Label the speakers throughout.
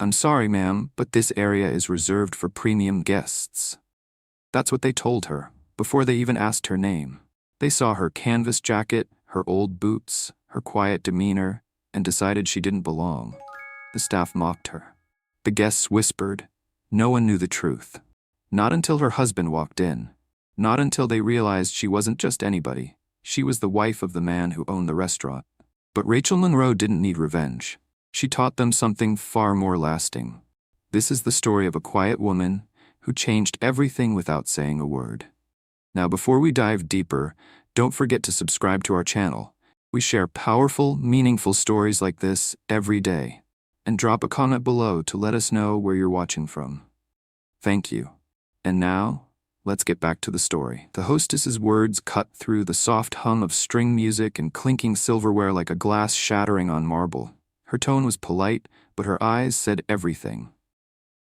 Speaker 1: "I'm sorry, ma'am, but this area is reserved for premium guests." That's what they told her, before they even asked her name. They saw her canvas jacket, her old boots, her quiet demeanor, and decided she didn't belong. The staff mocked her. The guests whispered. No one knew the truth. Not until her husband walked in. Not until they realized she wasn't just anybody. She was the wife of the man who owned the restaurant. But Rachel Monroe didn't need revenge. She taught them something far more lasting. This is the story of a quiet woman who changed everything without saying a word. Now, before we dive deeper, don't forget to subscribe to our channel. We share powerful, meaningful stories like this every day. And drop a comment below to let us know where you're watching from. Thank you. And now, let's get back to the story. The hostess's words cut through the soft hum of string music and clinking silverware like a glass shattering on marble. Her tone was polite, but her eyes said everything.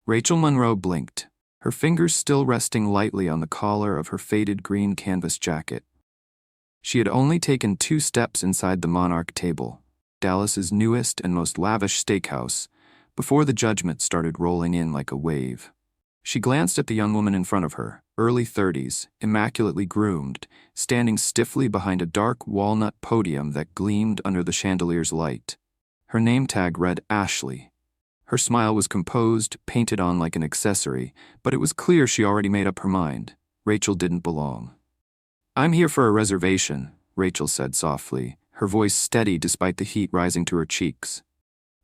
Speaker 1: Rachel Monroe blinked, her fingers still resting lightly on the collar of her faded green canvas jacket. She had only taken 2 steps inside the Monarch table, Dallas's newest and most lavish steakhouse, before the judgment started rolling in like a wave. She glanced at the young woman in front of her, early 30s, immaculately groomed, standing stiffly behind a dark walnut podium that gleamed under the chandelier's light. Her name tag read Ashley. Her smile was composed, painted on like an accessory, but it was clear she already made up her mind. Rachel didn't belong. "I'm here for a reservation," Rachel said softly, her voice steady despite the heat rising to her cheeks.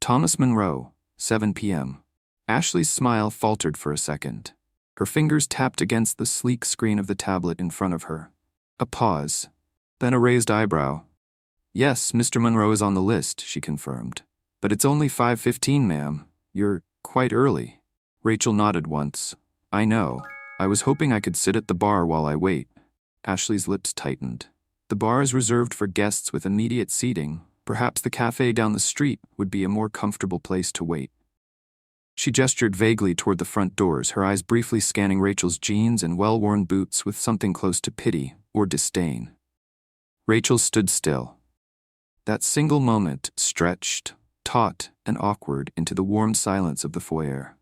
Speaker 1: "Thomas Monroe, 7 p.m. Ashley's smile faltered for a second. Her fingers tapped against the sleek screen of the tablet in front of her. A pause, then a raised eyebrow. "Yes, Mr. Monroe is on the list," she confirmed. "But it's only 5:15, ma'am. You're quite early." Rachel nodded once. "I know. I was hoping I could sit at the bar while I wait." Ashley's lips tightened. "The bar is reserved for guests with immediate seating. Perhaps the cafe down the street would be a more comfortable place to wait." She gestured vaguely toward the front doors, her eyes briefly scanning Rachel's jeans and well-worn boots with something close to pity or disdain. Rachel stood still. That single moment stretched, taut, and awkward into the warm silence of the foyer.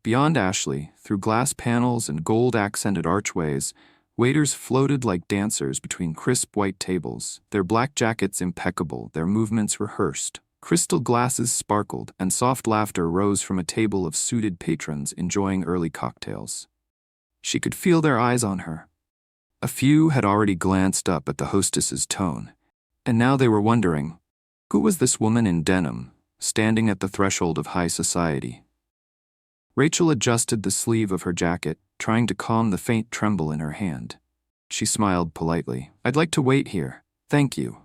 Speaker 1: Beyond Ashley, through glass panels and gold-accented archways, waiters floated like dancers between crisp white tables, their black jackets impeccable, their movements rehearsed. Crystal glasses sparkled, and soft laughter rose from a table of suited patrons enjoying early cocktails. She could feel their eyes on her. A few had already glanced up at the hostess's tone, and now they were wondering, who was this woman in denim, standing at the threshold of high society? Rachel adjusted the sleeve of her jacket, trying to calm the faint tremble in her hand. She smiled politely. "I'd like to wait here. Thank you."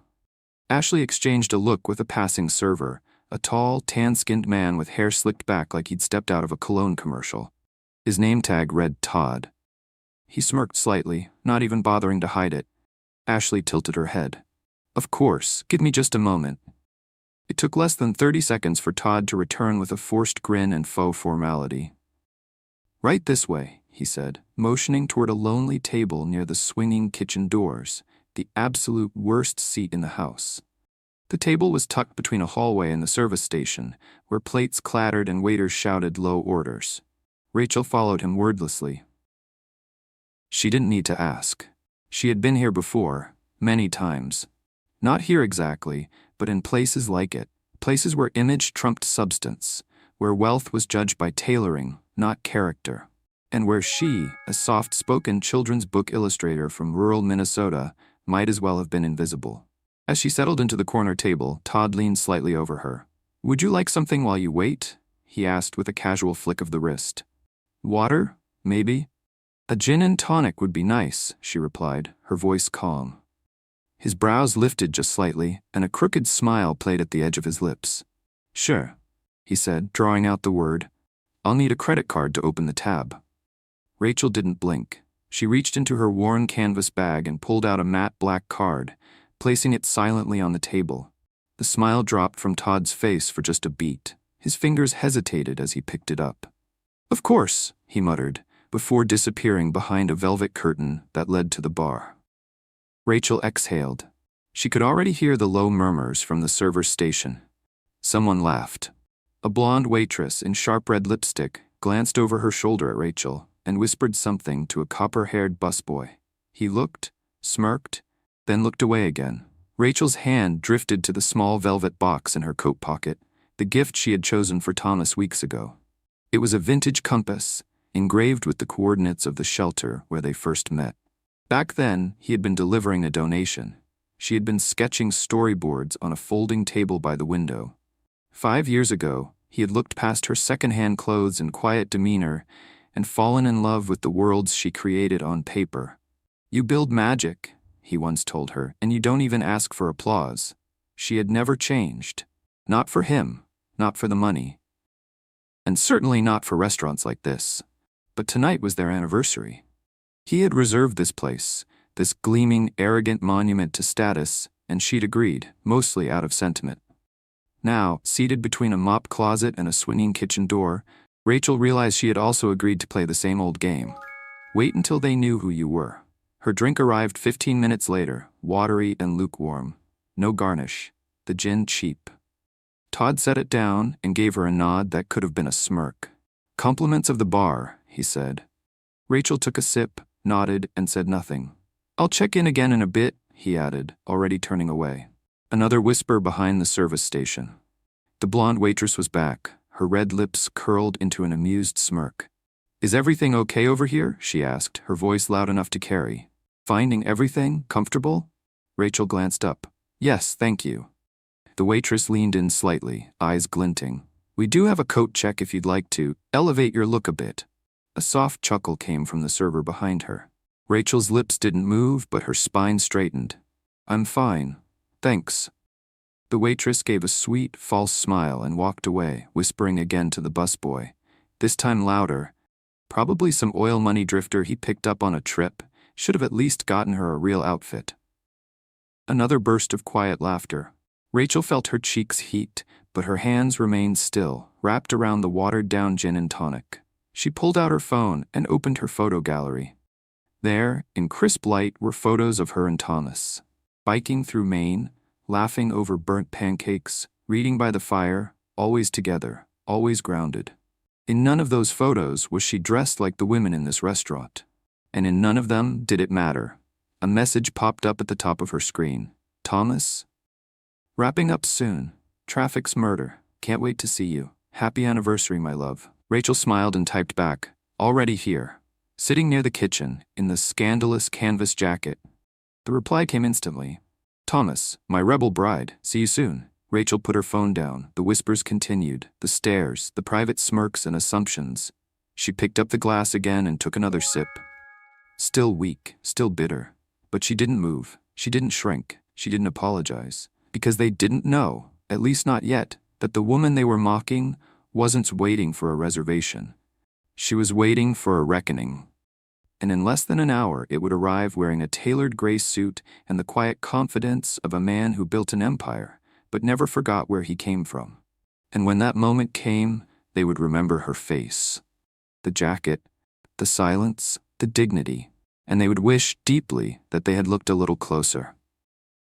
Speaker 1: Ashley exchanged a look with a passing server, a tall, tan-skinned man with hair slicked back like he'd stepped out of a cologne commercial. His name tag read Todd. He smirked slightly, not even bothering to hide it. Ashley tilted her head. "Of course, give me just a moment." It took less than 30 seconds for Todd to return with a forced grin and faux formality. "Right this way," he said, motioning toward a lonely table near the swinging kitchen doors, the absolute worst seat in the house. The table was tucked between a hallway and the service station, where plates clattered and waiters shouted low orders. Rachel followed him wordlessly. She didn't need to ask. She had been here before, many times. Not here exactly, but in places like it, places where image trumped substance, where wealth was judged by tailoring, not character, and where she, a soft-spoken children's book illustrator from rural Minnesota, might as well have been invisible. As she settled into the corner table, Todd leaned slightly over her. "Would you like something while you wait?" he asked with a casual flick of the wrist. "Water, maybe?" "A gin and tonic would be nice," she replied, her voice calm. His brows lifted just slightly, and a crooked smile played at the edge of his lips. "Sure," he said, drawing out the word. "I'll need a credit card to open the tab." Rachel didn't blink. She reached into her worn canvas bag and pulled out a matte black card, placing it silently on the table. The smile dropped from Todd's face for just a beat. His fingers hesitated as he picked it up. "Of course," he muttered, before disappearing behind a velvet curtain that led to the bar. Rachel exhaled. She could already hear the low murmurs from the server's station. Someone laughed. A blonde waitress in sharp red lipstick glanced over her shoulder at Rachel and whispered something to a copper-haired busboy. He looked, smirked, then looked away again. Rachel's hand drifted to the small velvet box in her coat pocket, the gift she had chosen for Thomas weeks ago. It was a vintage compass, engraved with the coordinates of the shelter where they first met. Back then, he had been delivering a donation. She had been sketching storyboards on a folding table by the window. 5 years ago, he had looked past her second-hand clothes and quiet demeanor and fallen in love with the worlds she created on paper. "You build magic," he once told her, "and you don't even ask for applause." She had never changed. Not for him, not for the money, and certainly not for restaurants like this. But tonight was their anniversary. He had reserved this place, this gleaming, arrogant monument to status, and she'd agreed, mostly out of sentiment. Now, seated between a mop closet and a swinging kitchen door, Rachel realized she had also agreed to play the same old game. Wait until they knew who you were. Her drink arrived 15 minutes later, watery and lukewarm. No garnish. The gin cheap. Todd set it down and gave her a nod that could have been a smirk. "Compliments of the bar," he said. Rachel took a sip, nodded, and said nothing. "I'll check in again in a bit," he added, already turning away. Another whisper behind the service station. The blonde waitress was back, her red lips curled into an amused smirk. "Is everything okay over here?" she asked, her voice loud enough to carry. "Finding everything comfortable?" Rachel glanced up. "Yes, thank you." The waitress leaned in slightly, eyes glinting. "We do have a coat check if you'd like to. Elevate your look a bit." A soft chuckle came from the server behind her. Rachel's lips didn't move, but her spine straightened. "I'm fine. Thanks." The waitress gave a sweet, false smile and walked away, whispering again to the busboy. This time louder. Probably some oil money drifter he picked up on a trip. Should have at least gotten her a real outfit. Another burst of quiet laughter. Rachel felt her cheeks heat, but her hands remained still, wrapped around the watered-down gin and tonic. She pulled out her phone and opened her photo gallery. There, in crisp light, were photos of her and Thomas. Biking through Maine, laughing over burnt pancakes, reading by the fire, always together, always grounded. In none of those photos was she dressed like the women in this restaurant. And in none of them did it matter. A message popped up at the top of her screen. "Thomas? Wrapping up soon. Traffic's murder. Can't wait to see you. Happy anniversary, my love." Rachel smiled and typed back, "Already here." Sitting near the kitchen, in the scandalous canvas jacket. The reply came instantly. "Thomas, my rebel bride, see you soon." Rachel put her phone down. The whispers continued, the stares, the private smirks and assumptions. She picked up the glass again and took another sip. Still weak, still bitter. But she didn't move. She didn't shrink. She didn't apologize. Because they didn't know, at least not yet, that the woman they were mocking wasn't waiting for a reservation. She was waiting for a reckoning. And in less than an hour, it would arrive wearing a tailored gray suit and the quiet confidence of a man who built an empire, but never forgot where he came from. And when that moment came, they would remember her face. The jacket, the silence, the dignity, and they would wish deeply that they had looked a little closer.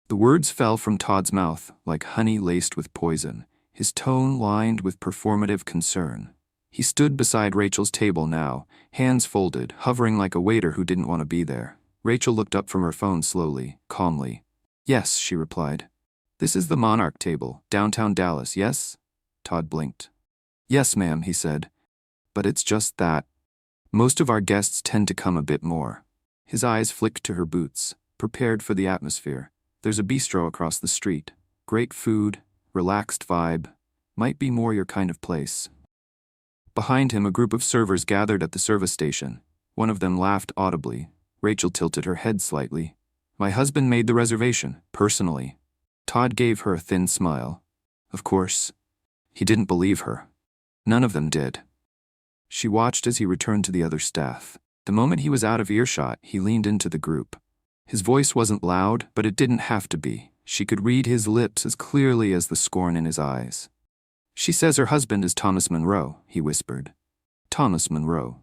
Speaker 1: The words fell from Todd's mouth like honey laced with poison, his tone lined with performative concern. He stood beside Rachel's table now, hands folded, hovering like a waiter who didn't want to be there. Rachel looked up from her phone slowly, calmly. "Yes," she replied. "This is the Monarch table, downtown Dallas, yes?" Todd blinked. "Yes, ma'am," he said. "But it's just that. Most of our guests tend to come a bit more." His eyes flicked to her boots, prepared for the atmosphere. "There's a bistro across the street. Great food, relaxed vibe. Might be more your kind of place." Behind him, a group of servers gathered at the service station. One of them laughed audibly. Rachel tilted her head slightly. "My husband made the reservation, personally." Todd gave her a thin smile. Of course. He didn't believe her. None of them did. She watched as he returned to the other staff. The moment he was out of earshot, he leaned into the group. His voice wasn't loud, but it didn't have to be. She could read his lips as clearly as the scorn in his eyes. "She says her husband is Thomas Monroe," he whispered. "Thomas Monroe."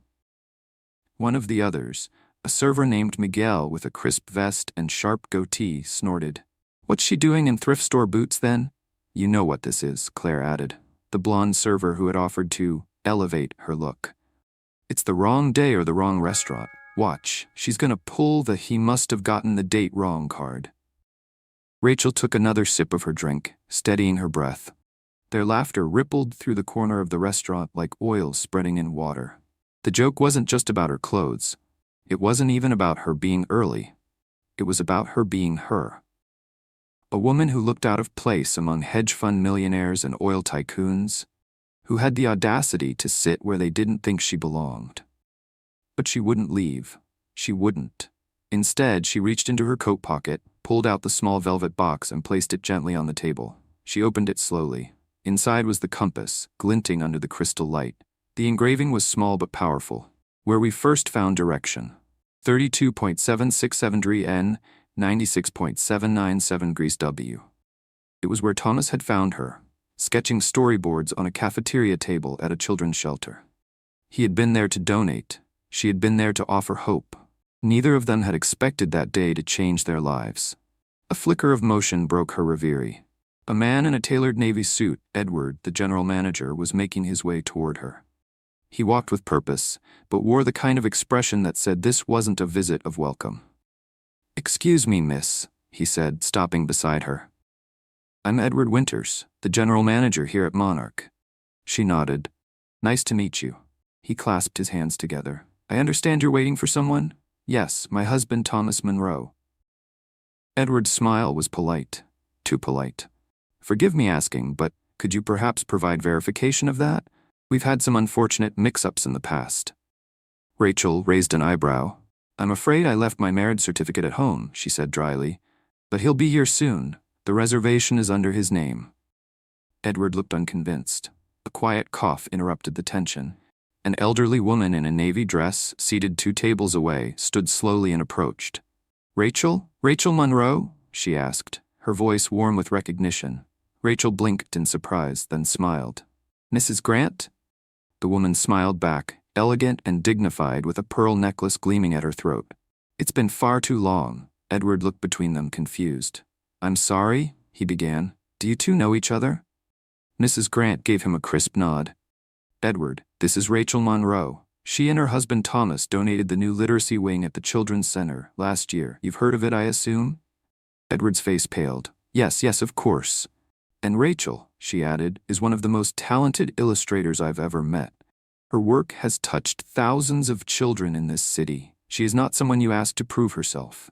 Speaker 1: One of the others, a server named Miguel with a crisp vest and sharp goatee, snorted. "What's she doing in thrift store boots then?" "You know what this is," Claire added. the blonde server who had offered to elevate her look. It's the wrong day or the wrong restaurant. Watch, she's gonna pull the "he must have gotten the date wrong" card. Rachel took another sip of her drink, steadying her breath. Their laughter rippled through the corner of the restaurant like oil spreading in water. The joke wasn't just about her clothes. It wasn't even about her being early. It was about her being her. A woman who looked out of place among hedge fund millionaires and oil tycoons, who had the audacity to sit where they didn't think she belonged. But she wouldn't leave. She wouldn't. Instead, she reached into her coat pocket, pulled out the small velvet box and placed it gently on the table. She opened it slowly. Inside was the compass, glinting under the crystal light. The engraving was small but powerful. Where we first found direction. 32.767 degrees N, 96.797 degrees W. It was where Thomas had found her, sketching storyboards on a cafeteria table at a children's shelter. He had been there to donate. She had been there to offer hope. Neither of them had expected that day to change their lives. A flicker of motion broke her reverie. A man in a tailored navy suit, Edward, the general manager, was making his way toward her. He walked with purpose, but wore the kind of expression that said this wasn't a visit of welcome. "Excuse me, miss," he said, stopping beside her. "I'm Edward Winters, the general manager here at Monarch." She nodded. "Nice to meet you." He clasped his hands together. "I understand you're waiting for someone?" "Yes, my husband Thomas Monroe." Edward's smile was polite. Too polite. "Forgive me asking, but could you perhaps provide verification of that? We've had some unfortunate mix-ups in the past." Rachel raised an eyebrow. "I'm afraid I left my marriage certificate at home," she said dryly. "But he'll be here soon. The reservation is under his name." Edward looked unconvinced. A quiet cough interrupted the tension. An elderly woman in a navy dress, seated 2 tables away, stood slowly and approached. "Rachel? Rachel Monroe?" she asked, her voice warm with recognition. Rachel blinked in surprise, then smiled. "Mrs. Grant?" The woman smiled back, elegant and dignified, with a pearl necklace gleaming at her throat. "It's been far too long." Edward looked between them, confused. "I'm sorry," he began. "Do you two know each other?" Mrs. Grant gave him a crisp nod. "Edward, this is Rachel Monroe. She and her husband Thomas donated the new literacy wing at the Children's Center last year. You've heard of it, I assume?" Edward's face paled. Yes, of course." "And Rachel," she added, "is one of the most talented illustrators I've ever met. Her work has touched thousands of children in this city. She is not someone you ask to prove herself."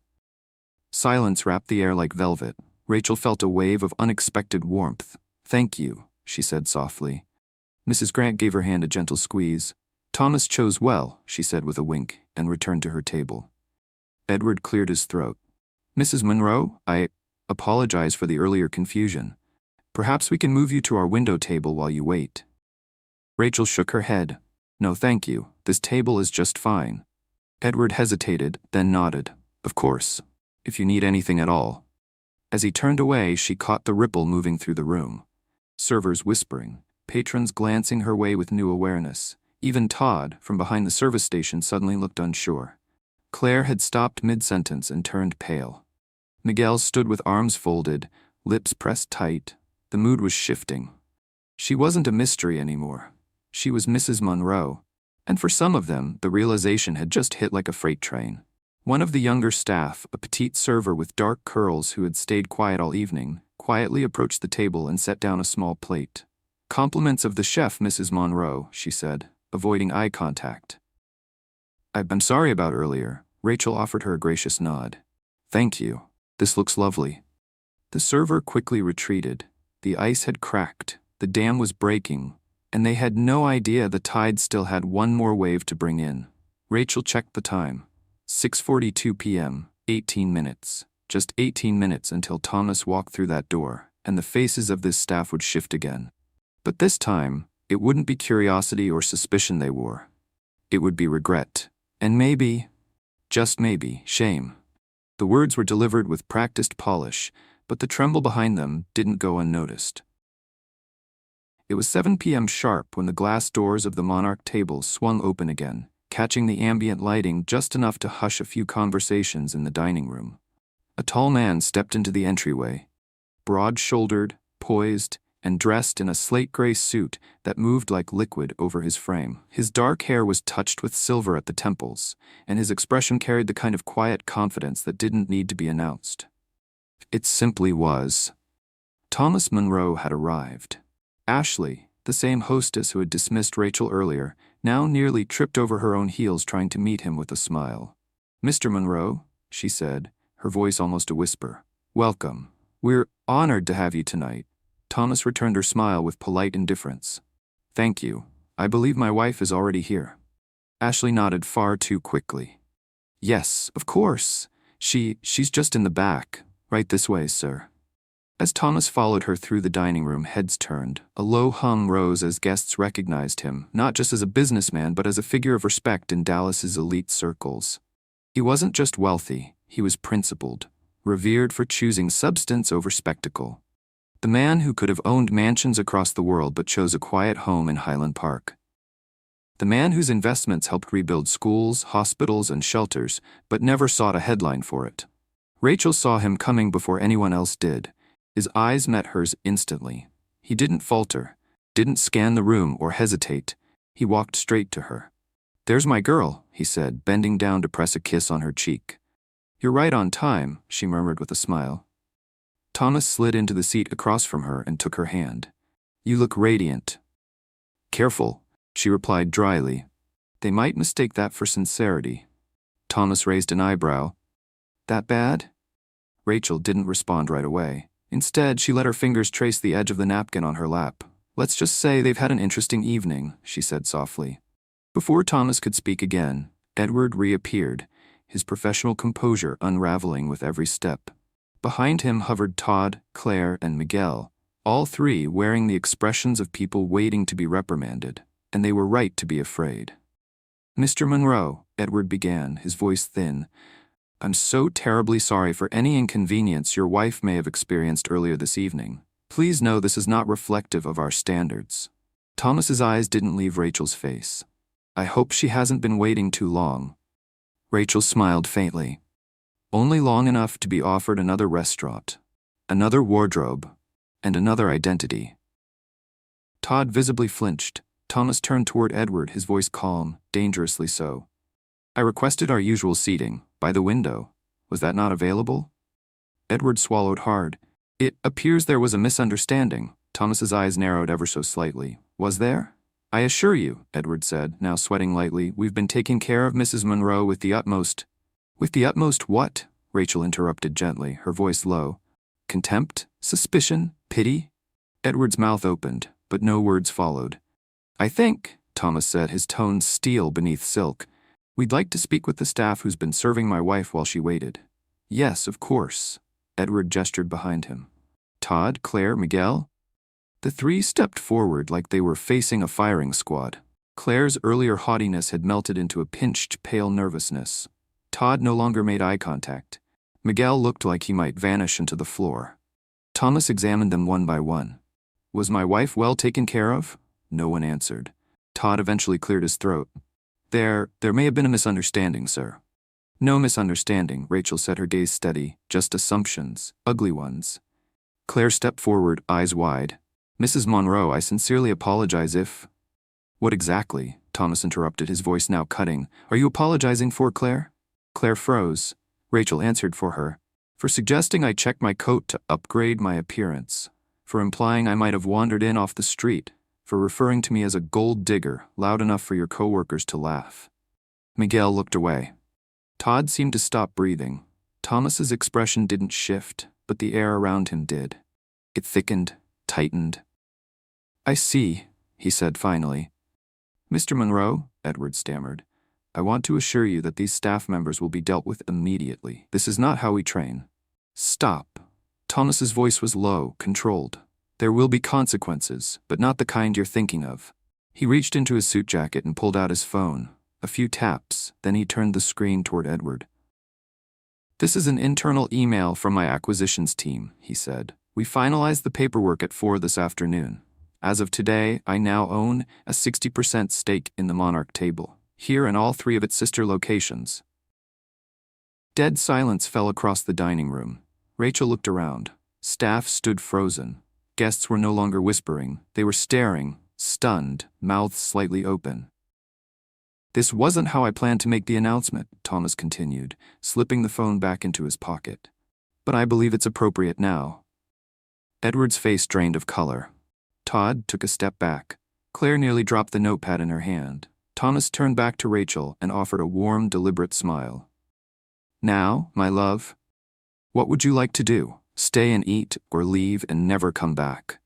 Speaker 1: Silence wrapped the air like velvet. Rachel felt a wave of unexpected warmth. "Thank you," she said softly. Mrs. Grant gave her hand a gentle squeeze. "Thomas chose well," she said with a wink, and returned to her table. Edward cleared his throat. "Mrs. Monroe, I apologize for the earlier confusion. Perhaps we can move you to our window table while you wait." Rachel shook her head. "No, thank you. This table is just fine." Edward hesitated, then nodded. "Of course. If you need anything at all." As he turned away, she caught the ripple moving through the room. Servers whispering, patrons glancing her way with new awareness. Even Todd, from behind the service station, suddenly looked unsure. Claire had stopped mid-sentence and turned pale. Miguel stood with arms folded, lips pressed tight. The mood was shifting. She wasn't a mystery anymore. She was Mrs. Monroe. And for some of them, the realization had just hit like a freight train. One of the younger staff, a petite server with dark curls who had stayed quiet all evening, quietly approached the table and set down a small plate. "Compliments of the chef, Mrs. Monroe," she said, avoiding eye contact. I'm sorry about earlier." Rachel offered her a gracious nod. "Thank you. This looks lovely." The server quickly retreated. The ice had cracked, the dam was breaking, and they had no idea the tide still had one more wave to bring in. Rachel checked the time. 6:42 p.m., 18 minutes. Just 18 minutes until Thomas walked through that door, and the faces of this staff would shift again. But this time, it wouldn't be curiosity or suspicion they wore. It would be regret. And maybe, just maybe, shame. The words were delivered with practiced polish, but the tremble behind them didn't go unnoticed. It was 7 p.m. sharp when the glass doors of the Monarch table swung open again, catching the ambient lighting just enough to hush a few conversations in the dining room. A tall man stepped into the entryway. Broad-shouldered, poised, and dressed in a slate-gray suit that moved like liquid over his frame. His dark hair was touched with silver at the temples, and his expression carried the kind of quiet confidence that didn't need to be announced. It simply was. Thomas Monroe had arrived. Ashley, the same hostess who had dismissed Rachel earlier, now nearly tripped over her own heels trying to meet him with a smile. "Mr. Monroe," she said, her voice almost a whisper. "Welcome. We're honored to have you tonight." Thomas returned her smile with polite indifference. "Thank you. I believe my wife is already here." Ashley nodded far too quickly. "Yes, of course. She's just in the back. Right this way, sir." As Thomas followed her through the dining room, heads turned. A low hum rose as guests recognized him, not just as a businessman but as a figure of respect in Dallas's elite circles. He wasn't just wealthy, he was principled, revered for choosing substance over spectacle. The man who could have owned mansions across the world but chose a quiet home in Highland Park. The man whose investments helped rebuild schools, hospitals, and shelters, but never sought a headline for it. Rachel saw him coming before anyone else did. His eyes met hers instantly. He didn't falter, didn't scan the room or hesitate. He walked straight to her. "There's my girl," he said, bending down to press a kiss on her cheek. "You're right on time," she murmured with a smile. Thomas slid into the seat across from her and took her hand. "You look radiant." "Careful," she replied dryly. "They might mistake that for sincerity." Thomas raised an eyebrow. "That bad?" Rachel didn't respond right away. Instead, she let her fingers trace the edge of the napkin on her lap. "Let's just say they've had an interesting evening," she said softly. Before Thomas could speak again, Edward reappeared, his professional composure unraveling with every step. Behind him hovered Todd, Claire, and Miguel, all three wearing the expressions of people waiting to be reprimanded, and they were right to be afraid. "Mr. Monroe," Edward began, his voice thin, "I'm so terribly sorry for any inconvenience your wife may have experienced earlier this evening. Please know this is not reflective of our standards." Thomas's eyes didn't leave Rachel's face. "I hope she hasn't been waiting too long." Rachel smiled faintly. "Only long enough to be offered another restaurant, another wardrobe, and another identity." Todd visibly flinched. Thomas turned toward Edward, his voice calm, dangerously so. "I requested our usual seating, by the window. Was that not available?" Edward swallowed hard. "It appears there was a misunderstanding." Thomas's eyes narrowed ever so slightly. "Was there?" "I assure you," Edward said, now sweating lightly, "we've been taking care of Mrs. Monroe with the utmost—" "With the utmost what?" Rachel interrupted gently, her voice low. "Contempt? Suspicion? Pity?" Edward's mouth opened, but no words followed. "I think," Thomas said, his tone steel beneath silk, "we'd like to speak with the staff who's been serving my wife while she waited." "Yes, of course." Edward gestured behind him. "Todd, Claire, Miguel?" The three stepped forward like they were facing a firing squad. Claire's earlier haughtiness had melted into a pinched, pale nervousness. Todd no longer made eye contact. Miguel looked like he might vanish into the floor. Thomas examined them one by one. "Was my wife well taken care of?" No one answered. Todd eventually cleared his throat. There may have been a misunderstanding, sir." "No misunderstanding," Rachel said, her gaze steady. "Just assumptions, ugly ones." Claire stepped forward, eyes wide. "Mrs. Monroe, I sincerely apologize if—" "What exactly?" Thomas interrupted, his voice now cutting. "Are you apologizing for, Claire?" Claire froze. Rachel answered for her. "For suggesting I check my coat to upgrade my appearance. For implying I might have wandered in off the street. For referring to me as a gold digger, loud enough for your coworkers to laugh." Miguel looked away. Todd seemed to stop breathing. Thomas's expression didn't shift, but the air around him did. It thickened, tightened. "I see," he said finally. "Mr. Monroe," Edward stammered, "I want to assure you that these staff members will be dealt with immediately. This is not how we train." "Stop." Thomas's voice was low, controlled. "There will be consequences, but not the kind you're thinking of." He reached into his suit jacket and pulled out his phone. A few taps, then he turned the screen toward Edward. "This is an internal email from my acquisitions team," he said. "We finalized the paperwork at 4 this afternoon. As of today, I now own a 60% stake in the Monarch table, here and all 3 of its sister locations." Dead silence fell across the dining room. Rachel looked around. Staff stood frozen. Guests were no longer whispering, they were staring, stunned, mouths slightly open. "This wasn't how I planned to make the announcement," Thomas continued, slipping the phone back into his pocket. "But I believe it's appropriate now." Edward's face drained of color. Todd took a step back. Claire nearly dropped the notepad in her hand. Thomas turned back to Rachel and offered a warm, deliberate smile. "Now, my love, what would you like to do? Stay and eat, or leave and never come back?"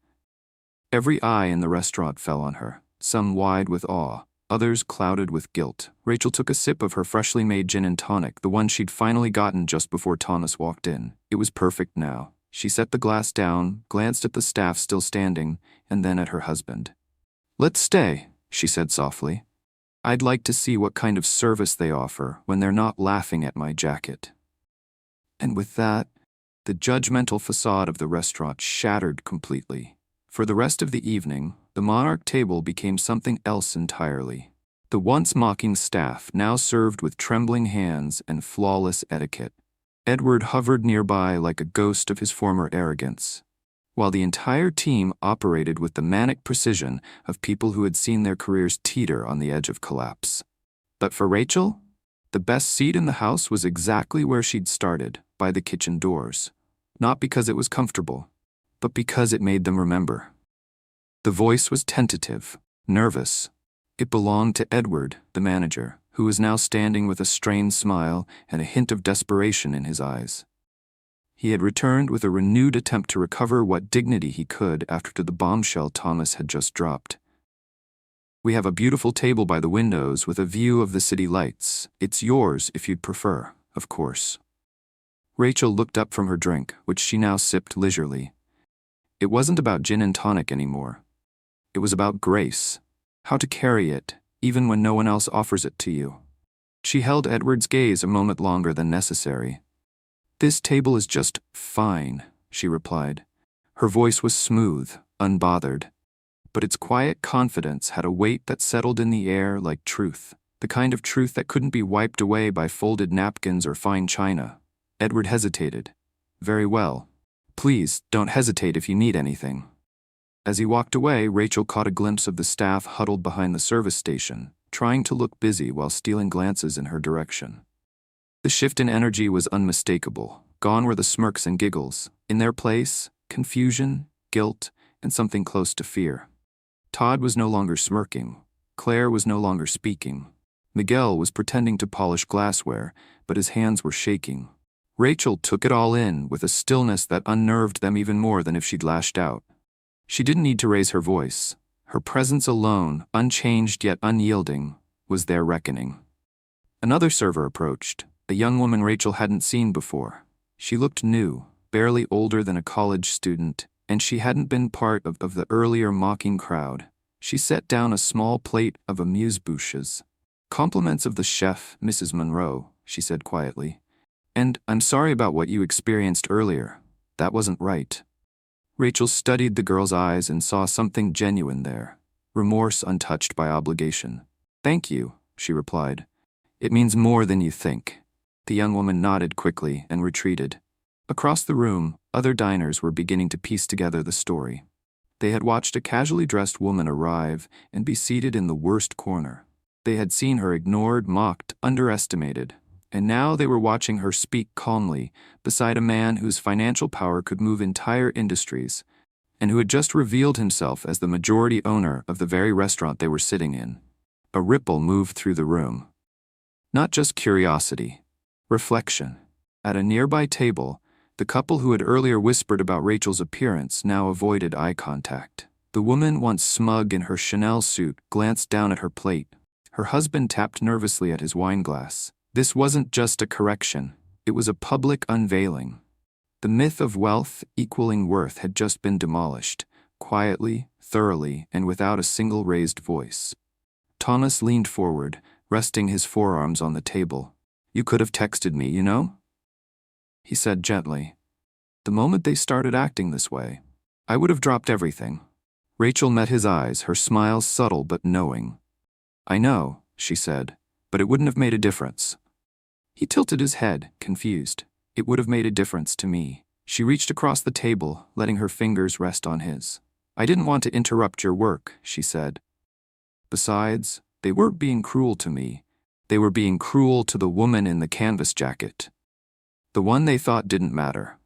Speaker 1: Every eye in the restaurant fell on her, some wide with awe, others clouded with guilt. Rachel took a sip of her freshly made gin and tonic, the one she'd finally gotten just before Thomas walked in. It was perfect now. She set the glass down, glanced at the staff still standing, and then at her husband. "Let's stay," she said softly. "I'd like to see what kind of service they offer when they're not laughing at my jacket." And with that, the judgmental facade of the restaurant shattered completely. For the rest of the evening, the Monarch table became something else entirely. The once mocking staff now served with trembling hands and flawless etiquette. Edward hovered nearby like a ghost of his former arrogance, while the entire team operated with the manic precision of people who had seen their careers teeter on the edge of collapse. But for Rachel, the best seat in the house was exactly where she'd started, by the kitchen doors. Not because it was comfortable, but because it made them remember. The voice was tentative, nervous. It belonged to Edward, the manager, who was now standing with a strained smile and a hint of desperation in his eyes. He had returned with a renewed attempt to recover what dignity he could after the bombshell Thomas had just dropped. "We have a beautiful table by the windows with a view of the city lights. It's yours if you'd prefer, of course." Rachel looked up from her drink, which she now sipped leisurely. It wasn't about gin and tonic anymore. It was about grace, how to carry it, even when no one else offers it to you. She held Edward's gaze a moment longer than necessary. "This table is just fine," she replied. Her voice was smooth, unbothered, but its quiet confidence had a weight that settled in the air like truth, the kind of truth that couldn't be wiped away by folded napkins or fine china. Edward hesitated. "Very well. Please, don't hesitate if you need anything." As he walked away, Rachel caught a glimpse of the staff huddled behind the service station, trying to look busy while stealing glances in her direction. The shift in energy was unmistakable. Gone were the smirks and giggles. In their place, confusion, guilt, and something close to fear. Todd was no longer smirking. Claire was no longer speaking. Miguel was pretending to polish glassware, but his hands were shaking. Rachel took it all in with a stillness that unnerved them even more than if she'd lashed out. She didn't need to raise her voice. Her presence alone, unchanged yet unyielding, was their reckoning. Another server approached, a young woman Rachel hadn't seen before. She looked new, barely older than a college student, and she hadn't been part of the earlier mocking crowd. She set down a small plate of amuse-bouches. "Compliments of the chef, Mrs. Monroe," she said quietly. "And I'm sorry about what you experienced earlier. That wasn't right." Rachel studied the girl's eyes and saw something genuine there, remorse untouched by obligation. "Thank you," she replied. "It means more than you think." The young woman nodded quickly and retreated. Across the room, other diners were beginning to piece together the story. They had watched a casually dressed woman arrive and be seated in the worst corner. They had seen her ignored, mocked, underestimated, and now they were watching her speak calmly beside a man whose financial power could move entire industries, and who had just revealed himself as the majority owner of the very restaurant they were sitting in. A ripple moved through the room. Not just curiosity, reflection. At a nearby table, the couple who had earlier whispered about Rachel's appearance now avoided eye contact. The woman, once smug in her Chanel suit, glanced down at her plate. Her husband tapped nervously at his wineglass. This wasn't just a correction, it was a public unveiling. The myth of wealth equaling worth had just been demolished, quietly, thoroughly, and without a single raised voice. Thomas leaned forward, resting his forearms on the table. "You could have texted me, you know?" he said gently. "The moment they started acting this way, I would have dropped everything." Rachel met his eyes, her smile subtle but knowing. "I know," she said, "but it wouldn't have made a difference." He tilted his head, confused. "It would have made a difference to me." She reached across the table, letting her fingers rest on his. "I didn't want to interrupt your work," she said. "Besides, they weren't being cruel to me. They were being cruel to the woman in the canvas jacket. The one they thought didn't matter."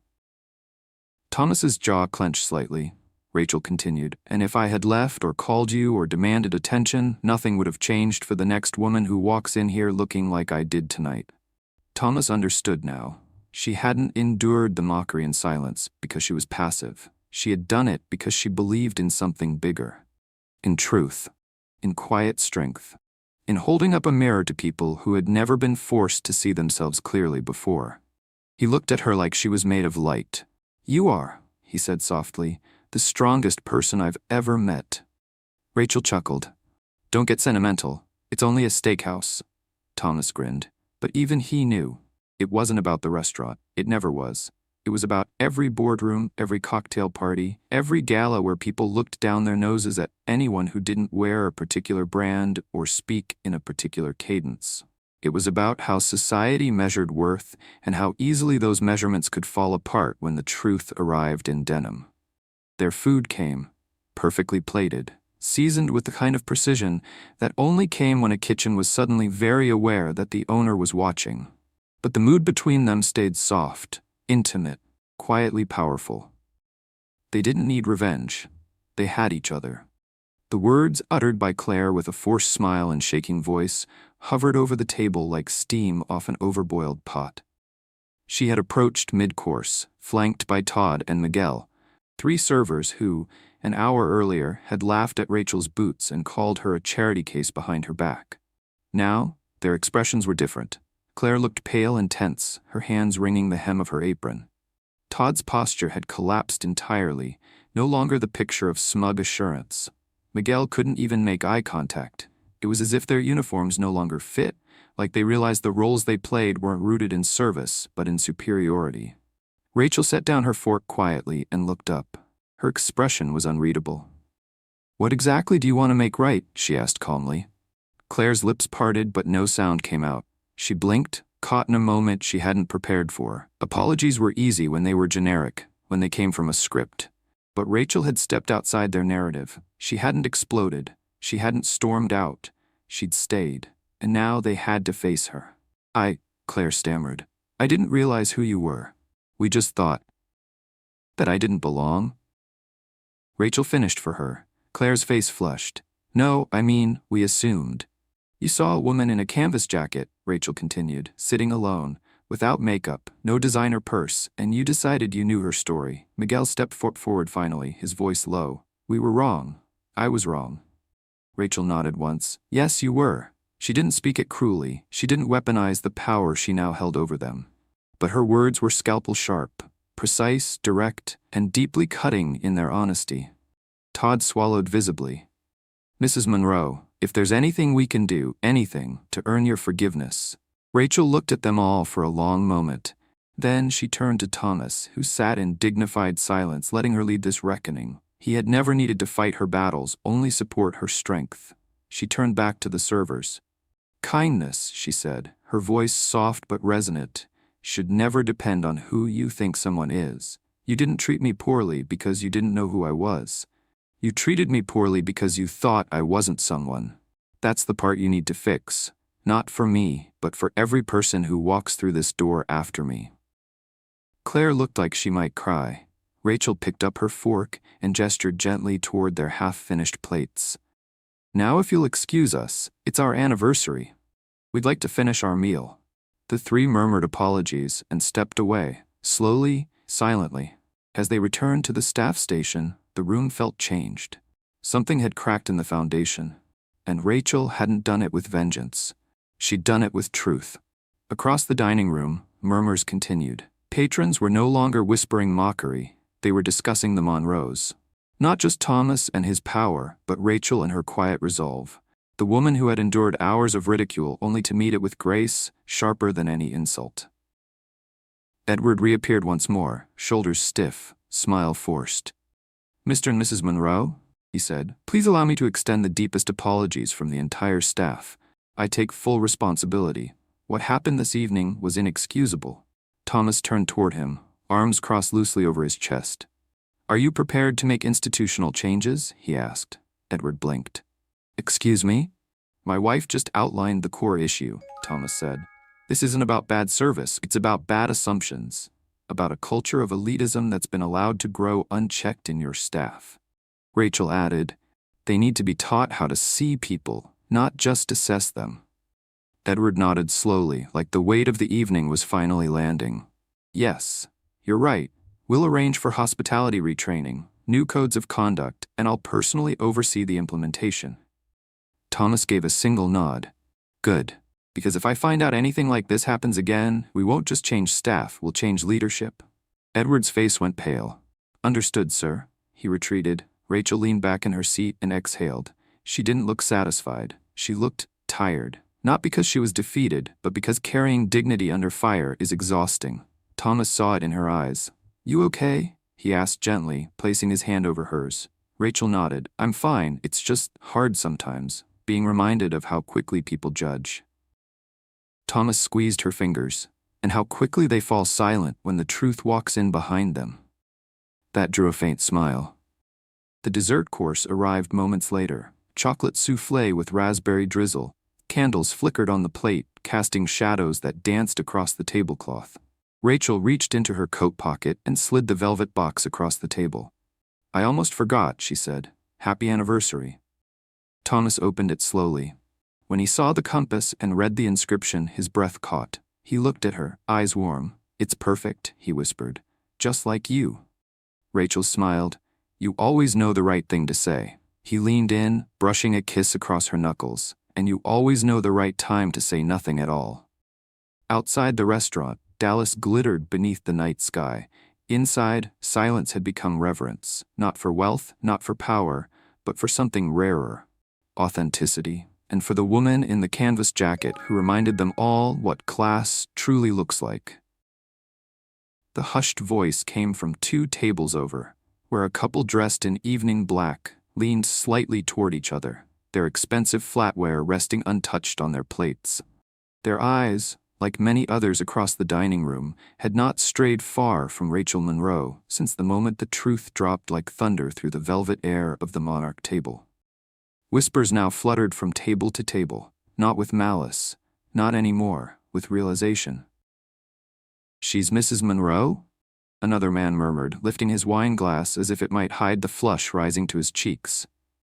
Speaker 1: Thomas's jaw clenched slightly. Rachel continued, "And if I had left or called you or demanded attention, nothing would have changed for the next woman who walks in here looking like I did tonight." Thomas understood now. She hadn't endured the mockery in silence because she was passive. She had done it because she believed in something bigger. In truth. In quiet strength. In holding up a mirror to people who had never been forced to see themselves clearly before. He looked at her like she was made of light. "You are," he said softly, "the strongest person I've ever met." Rachel chuckled. "Don't get sentimental. It's only a steakhouse." Thomas grinned. But even he knew. It wasn't about the restaurant. It never was. It was about every boardroom, every cocktail party, every gala where people looked down their noses at anyone who didn't wear a particular brand or speak in a particular cadence. It was about how society measured worth and how easily those measurements could fall apart when the truth arrived in denim. Their food came, perfectly plated, seasoned with the kind of precision that only came when a kitchen was suddenly very aware that the owner was watching. But the mood between them stayed soft, intimate, quietly powerful. They didn't need revenge. They had each other. The words uttered by Claire with a forced smile and shaking voice hovered over the table like steam off an overboiled pot. She had approached mid-course, flanked by Todd and Miguel, 3 servers who, an hour earlier, had laughed at Rachel's boots and called her a charity case behind her back. Now, their expressions were different. Claire looked pale and tense, her hands wringing the hem of her apron. Todd's posture had collapsed entirely, no longer the picture of smug assurance. Miguel couldn't even make eye contact. It was as if their uniforms no longer fit, like they realized the roles they played weren't rooted in service, but in superiority. Rachel set down her fork quietly and looked up. Her expression was unreadable. "What exactly do you want to make right?" she asked calmly. Claire's lips parted, but no sound came out. She blinked, caught in a moment she hadn't prepared for. Apologies were easy when they were generic, when they came from a script. But Rachel had stepped outside their narrative. She hadn't exploded. She hadn't stormed out. She'd stayed. And now they had to face her. Claire stammered. "I didn't realize who you were. We just thought that I didn't belong." Rachel finished for her. Claire's face flushed. "No, I mean, we assumed. You saw a woman in a canvas jacket," Rachel continued, "sitting alone, without makeup, no designer purse, and you decided you knew her story." Miguel stepped forward finally, his voice low. "We were wrong. I was wrong." Rachel nodded once. "Yes, you were." She didn't speak it cruelly. She didn't weaponize the power she now held over them. But her words were scalpel sharp, precise, direct, and deeply cutting in their honesty. Todd swallowed visibly. "Mrs. Monroe, if there's anything we can do, anything, to earn your forgiveness." Rachel looked at them all for a long moment. Then she turned to Thomas, who sat in dignified silence, letting her lead this reckoning. He had never needed to fight her battles, only support her strength. She turned back to the servers. "Kindness," she said, her voice soft but resonant, "should never depend on who you think someone is. You didn't treat me poorly because you didn't know who I was. You treated me poorly because you thought I wasn't someone. That's the part you need to fix. Not for me, but for every person who walks through this door after me." Claire looked like she might cry. Rachel picked up her fork and gestured gently toward their half-finished plates. "Now if you'll excuse us, it's our anniversary. We'd like to finish our meal." The 3 murmured apologies and stepped away, slowly, silently. As they returned to the staff station, the room felt changed. Something had cracked in the foundation, and Rachel hadn't done it with vengeance. She'd done it with truth. Across the dining room, murmurs continued. Patrons were no longer whispering mockery. They were discussing the Monroes. Not just Thomas and his power, but Rachel and her quiet resolve. The woman who had endured hours of ridicule only to meet it with grace, sharper than any insult. Edward reappeared once more, shoulders stiff, smile forced. "Mr. and Mrs. Monroe," he said, "please allow me to extend the deepest apologies from the entire staff. I take full responsibility. What happened this evening was inexcusable." Thomas turned toward him, arms crossed loosely over his chest. "Are you prepared to make institutional changes?" he asked. Edward blinked. "Excuse me?" "My wife just outlined the core issue," Thomas said. "This isn't about bad service, it's about bad assumptions. About a culture of elitism that's been allowed to grow unchecked in your staff." Rachel added, "They need to be taught how to see people, not just assess them." Edward nodded slowly, like the weight of the evening was finally landing. "Yes, you're right. We'll arrange for hospitality retraining, new codes of conduct, and I'll personally oversee the implementation." Thomas gave a single nod. "Good. Because if I find out anything like this happens again, we won't just change staff, we'll change leadership." Edward's face went pale. "Understood, sir." He retreated. Rachel leaned back in her seat and exhaled. She didn't look satisfied. She looked tired. Not because she was defeated, but because carrying dignity under fire is exhausting. Thomas saw it in her eyes. "You okay?" he asked gently, placing his hand over hers. Rachel nodded. "I'm fine. It's just hard sometimes, being reminded of how quickly people judge." Thomas squeezed her fingers, and how quickly they fall silent when the truth walks in behind them. That drew a faint smile. The dessert course arrived moments later. Chocolate soufflé with raspberry drizzle. Candles flickered on the plate, casting shadows that danced across the tablecloth. Rachel reached into her coat pocket and slid the velvet box across the table. "I almost forgot," she said. "Happy anniversary." Thomas opened it slowly. When he saw the compass and read the inscription, his breath caught. He looked at her, eyes warm. "It's perfect," he whispered. "Just like you." Rachel smiled. "You always know the right thing to say." He leaned in, brushing a kiss across her knuckles. "And you always know the right time to say nothing at all." Outside the restaurant, Dallas glittered beneath the night sky. Inside, silence had become reverence, not for wealth, not for power, but for something rarer. Authenticity. And for the woman in the canvas jacket who reminded them all what class truly looks like. The hushed voice came from 2 tables over, where a couple dressed in evening black leaned slightly toward each other, their expensive flatware resting untouched on their plates. Their eyes, like many others across the dining room, had not strayed far from Rachel Monroe since the moment the truth dropped like thunder through the velvet air of the monarch table. Whispers now fluttered from table to table, not with malice, not anymore, with realization. "She's Mrs. Monroe?" another man murmured, lifting his wine glass as if it might hide the flush rising to his cheeks.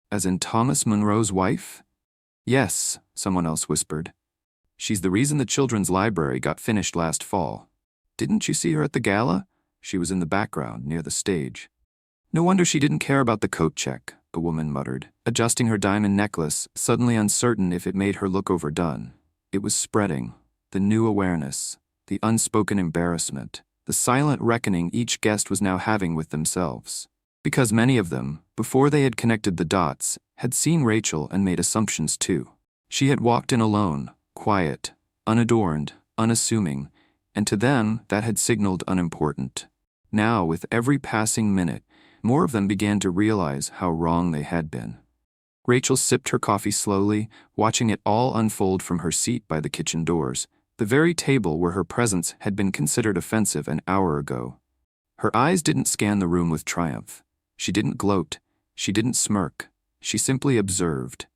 Speaker 1: "As in Thomas Monroe's wife?" "Yes," someone else whispered. "She's the reason the children's library got finished last fall. Didn't you see her at the gala? She was in the background, near the stage." "No wonder she didn't care about the coat check," a woman muttered, adjusting her diamond necklace, suddenly uncertain if it made her look overdone. It was spreading, the new awareness, the unspoken embarrassment, the silent reckoning each guest was now having with themselves. Because many of them, before they had connected the dots, had seen Rachel and made assumptions too. She had walked in alone, quiet, unadorned, unassuming, and to them that had signaled unimportant. Now, with every passing minute, more of them began to realize how wrong they had been. Rachel sipped her coffee slowly, watching it all unfold from her seat by the kitchen doors, the very table where her presence had been considered offensive an hour ago. Her eyes didn't scan the room with triumph. She didn't gloat. She didn't smirk. She simply observed.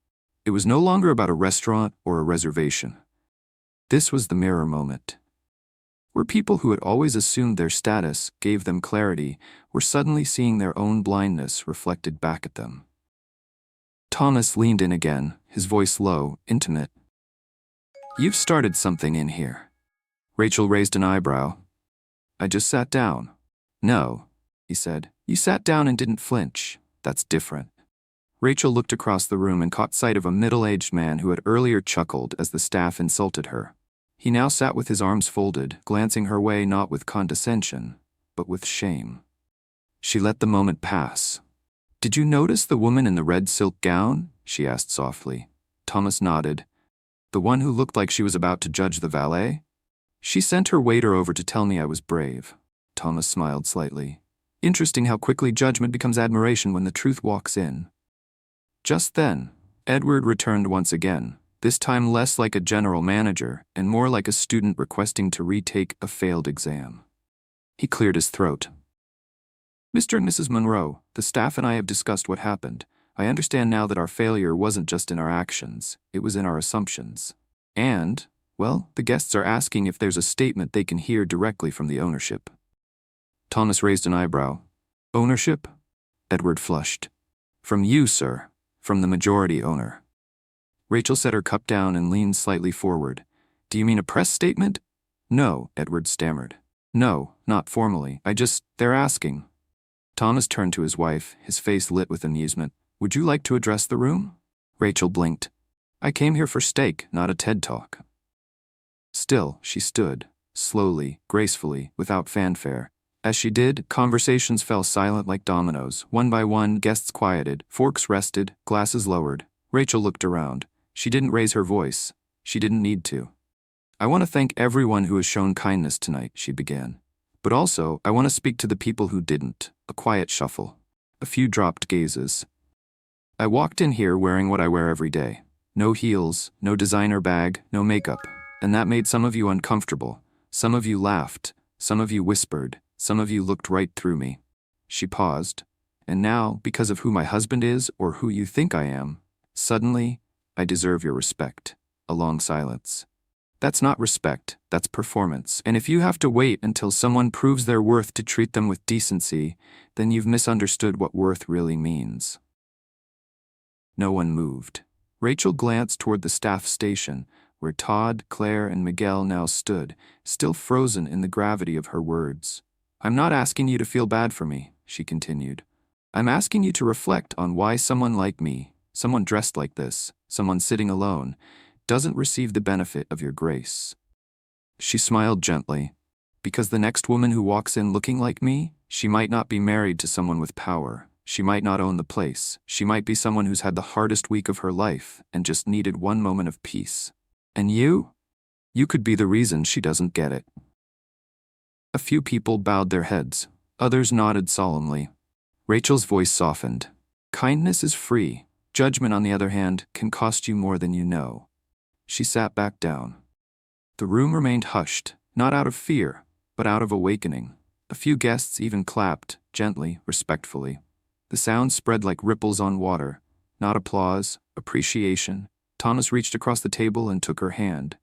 Speaker 1: It was no longer about a restaurant or a reservation. This was the mirror moment. Where people who had always assumed their status gave them clarity were suddenly seeing their own blindness reflected back at them. Thomas leaned in again, his voice low, intimate. "You've started something in here." Rachel raised an eyebrow. "I just sat down." "No," he said. "You sat down and didn't flinch. That's different." Rachel looked across the room and caught sight of a middle-aged man who had earlier chuckled as the staff insulted her. He now sat with his arms folded, glancing her way not with condescension, but with shame. She let the moment pass. "Did you notice the woman in the red silk gown?" she asked softly. Thomas nodded. "The one who looked like she was about to judge the valet?" "She sent her waiter over to tell me I was brave." Thomas smiled slightly. "Interesting how quickly judgment becomes admiration when the truth walks in." Just then, Edward returned once again, this time less like a general manager and more like a student requesting to retake a failed exam. He cleared his throat. Mr. and Mrs. Monroe, the staff and I have discussed what happened. I understand now that our failure wasn't just in our actions, it was in our assumptions. And, well, the guests are asking if there's a statement they can hear directly from the ownership. Thomas raised an eyebrow. Ownership? Edward flushed. From you, sir. From the majority owner. Rachel set her cup down and leaned slightly forward. Do you mean a press statement? No, Edward stammered. No, not formally. They're asking. Thomas turned to his wife, his face lit with amusement. Would you like to address the room? Rachel blinked. I came here for steak, not a TED Talk. Still, she stood, slowly, gracefully, without fanfare. As she did, conversations fell silent like dominoes. One by one, guests quieted, forks rested, glasses lowered. Rachel looked around. She didn't raise her voice. She didn't need to. I want to thank everyone who has shown kindness tonight, she began. But also, I want to speak to the people who didn't. A quiet shuffle. A few dropped gazes. I walked in here wearing what I wear every day. No heels, no designer bag, no makeup. And that made some of you uncomfortable. Some of you laughed. Some of you whispered. Some of you looked right through me. She paused. And now, because of who my husband is or who you think I am, suddenly, I deserve your respect. A long silence. That's not respect, that's performance. And if you have to wait until someone proves their worth to treat them with decency, then you've misunderstood what worth really means. No one moved. Rachel glanced toward the staff station, where Todd, Claire, and Miguel now stood, still frozen in the gravity of her words. I'm not asking you to feel bad for me, she continued. I'm asking you to reflect on why someone like me, someone dressed like this, someone sitting alone, doesn't receive the benefit of your grace. She smiled gently. Because the next woman who walks in looking like me, she might not be married to someone with power. She might not own the place. She might be someone who's had the hardest week of her life and just needed one moment of peace. And you? You could be the reason she doesn't get it. A few people bowed their heads. Others nodded solemnly. Rachel's voice softened. Kindness is free. Judgment, on the other hand, can cost you more than you know. She sat back down. The room remained hushed, not out of fear, but out of awakening. A few guests even clapped, gently, respectfully. The sound spread like ripples on water. Not applause, appreciation. Thomas reached across the table and took her hand.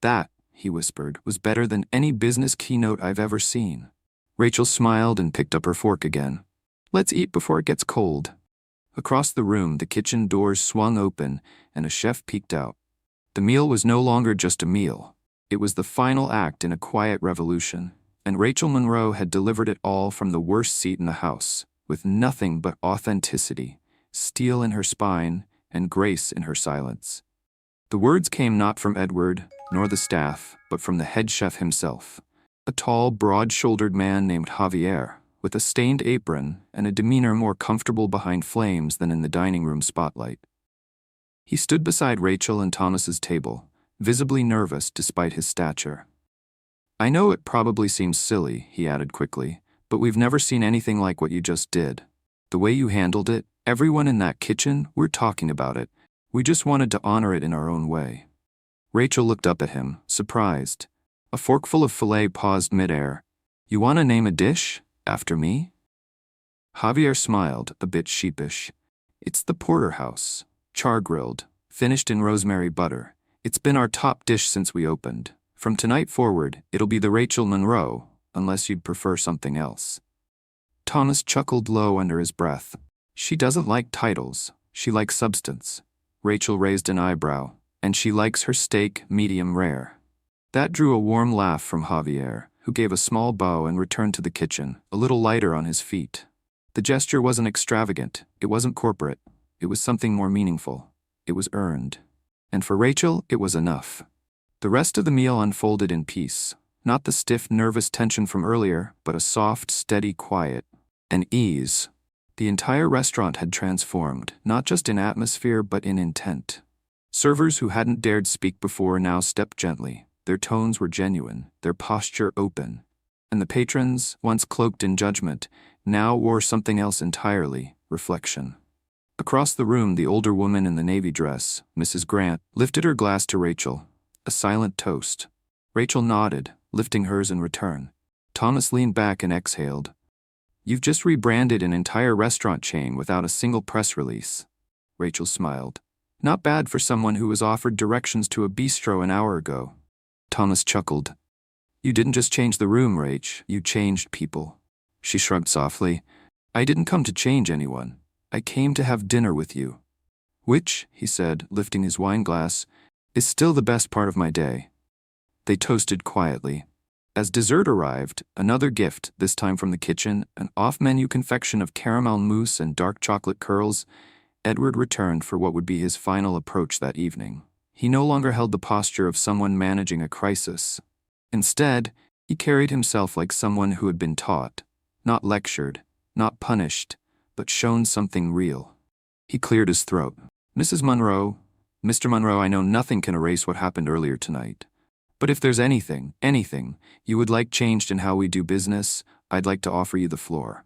Speaker 1: That, he whispered, was better than any business keynote I've ever seen. Rachel smiled and picked up her fork again. Let's eat before it gets cold. Across the room, the kitchen doors swung open, and a chef peeked out. The meal was no longer just a meal. It was the final act in a quiet revolution, and Rachel Monroe had delivered it all from the worst seat in the house, with nothing but authenticity, steel in her spine, and grace in her silence. The words came not from Edward, nor the staff, but from the head chef himself, a tall, broad-shouldered man named Javier, with a stained apron and a demeanor more comfortable behind flames than in the dining room spotlight. He stood beside Rachel and Thomas's table, visibly nervous despite his stature. I know it probably seems silly, he added quickly, but we've never seen anything like what you just did. The way you handled it, everyone in that kitchen, we're talking about it. We just wanted to honor it in our own way. Rachel looked up at him, surprised. A forkful of filet paused midair. You want to name a dish? After me? Javier smiled, a bit sheepish. It's the porterhouse. Char-grilled, finished in rosemary butter. It's been our top dish since we opened. From tonight forward, it'll be the Rachel Monroe, unless you'd prefer something else. Thomas chuckled low under his breath. She doesn't like titles. She likes substance. Rachel raised an eyebrow. And she likes her steak medium rare. That drew a warm laugh from Javier, who gave a small bow and returned to the kitchen, a little lighter on his feet. The gesture wasn't extravagant. It wasn't corporate. It was something more meaningful. It was earned. And for Rachel, it was enough. The rest of the meal unfolded in peace. Not the stiff, nervous tension from earlier, but a soft, steady quiet. And ease. The entire restaurant had transformed, not just in atmosphere, but in intent. Servers who hadn't dared speak before now stepped gently. Their tones were genuine, their posture open. And the patrons, once cloaked in judgment, now wore something else entirely, reflection. Across the room, the older woman in the navy dress, Mrs. Grant, lifted her glass to Rachel, a silent toast. Rachel nodded, lifting hers in return. Thomas leaned back and exhaled. You've just rebranded an entire restaurant chain without a single press release. Rachel smiled. Not bad for someone who was offered directions to a bistro an hour ago. Thomas chuckled. You didn't just change the room, Rach. You changed people. She shrugged softly. I didn't come to change anyone. I came to have dinner with you. Which, he said, lifting his wine glass, is still the best part of my day. They toasted quietly. As dessert arrived, another gift, this time from the kitchen, an off-menu confection of caramel mousse and dark chocolate curls, Edward returned for what would be his final approach that evening. He no longer held the posture of someone managing a crisis. Instead, he carried himself like someone who had been taught, not lectured, not punished, but shown something real. He cleared his throat. Mrs. Munro, Mr. Munro, I know nothing can erase what happened earlier tonight. But if there's anything you would like changed in how we do business, I'd like to offer you the floor.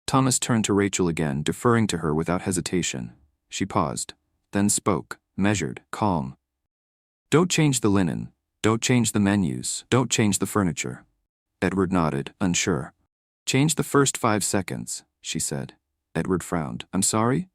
Speaker 1: Thomas turned to Rachel again, deferring to her without hesitation. She paused, then spoke, measured, calm. Don't change the linen. Don't change the menus. Don't change the furniture. Edward nodded, unsure. Change the first 5 seconds, she said. Edward frowned. I'm sorry?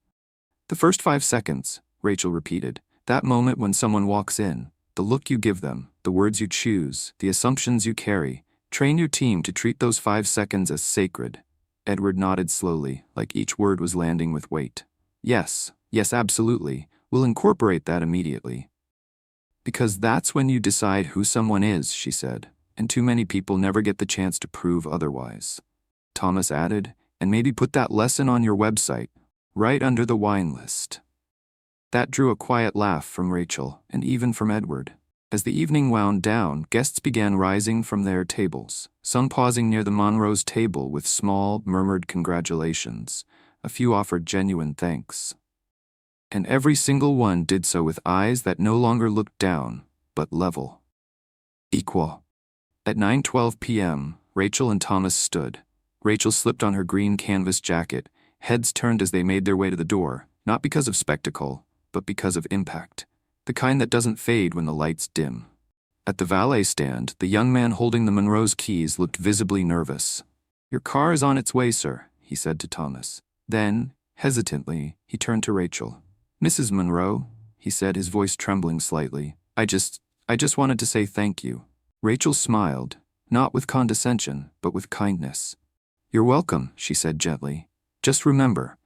Speaker 1: The first 5 seconds, Rachel repeated. That moment when someone walks in, the look you give them, the words you choose, the assumptions you carry. Train your team to treat those 5 seconds as sacred. Edward nodded slowly, like each word was landing with weight. Yes, absolutely. We'll incorporate that immediately. Because that's when you decide who someone is, she said, and too many people never get the chance to prove otherwise. Thomas added, and maybe put that lesson on your website, right under the wine list. That drew a quiet laugh from Rachel, and even from Edward. As the evening wound down, guests began rising from their tables, some pausing near the Monroe's table with small, murmured congratulations. A few offered genuine thanks. And every single one did so with eyes that no longer looked down, but level. Equal. At 9:12 p.m., Rachel and Thomas stood. Rachel slipped on her green canvas jacket, heads turned as they made their way to the door, not because of spectacle, but because of impact. The kind that doesn't fade when the lights dim. At the valet stand, the young man holding the Monroe's keys looked visibly nervous. Your car is on its way, sir, he said to Thomas. Then, hesitantly, he turned to Rachel. Mrs. Monroe, he said, his voice trembling slightly, I just wanted to say thank you. Rachel smiled, not with condescension, but with kindness. You're welcome, she said gently. Just remember,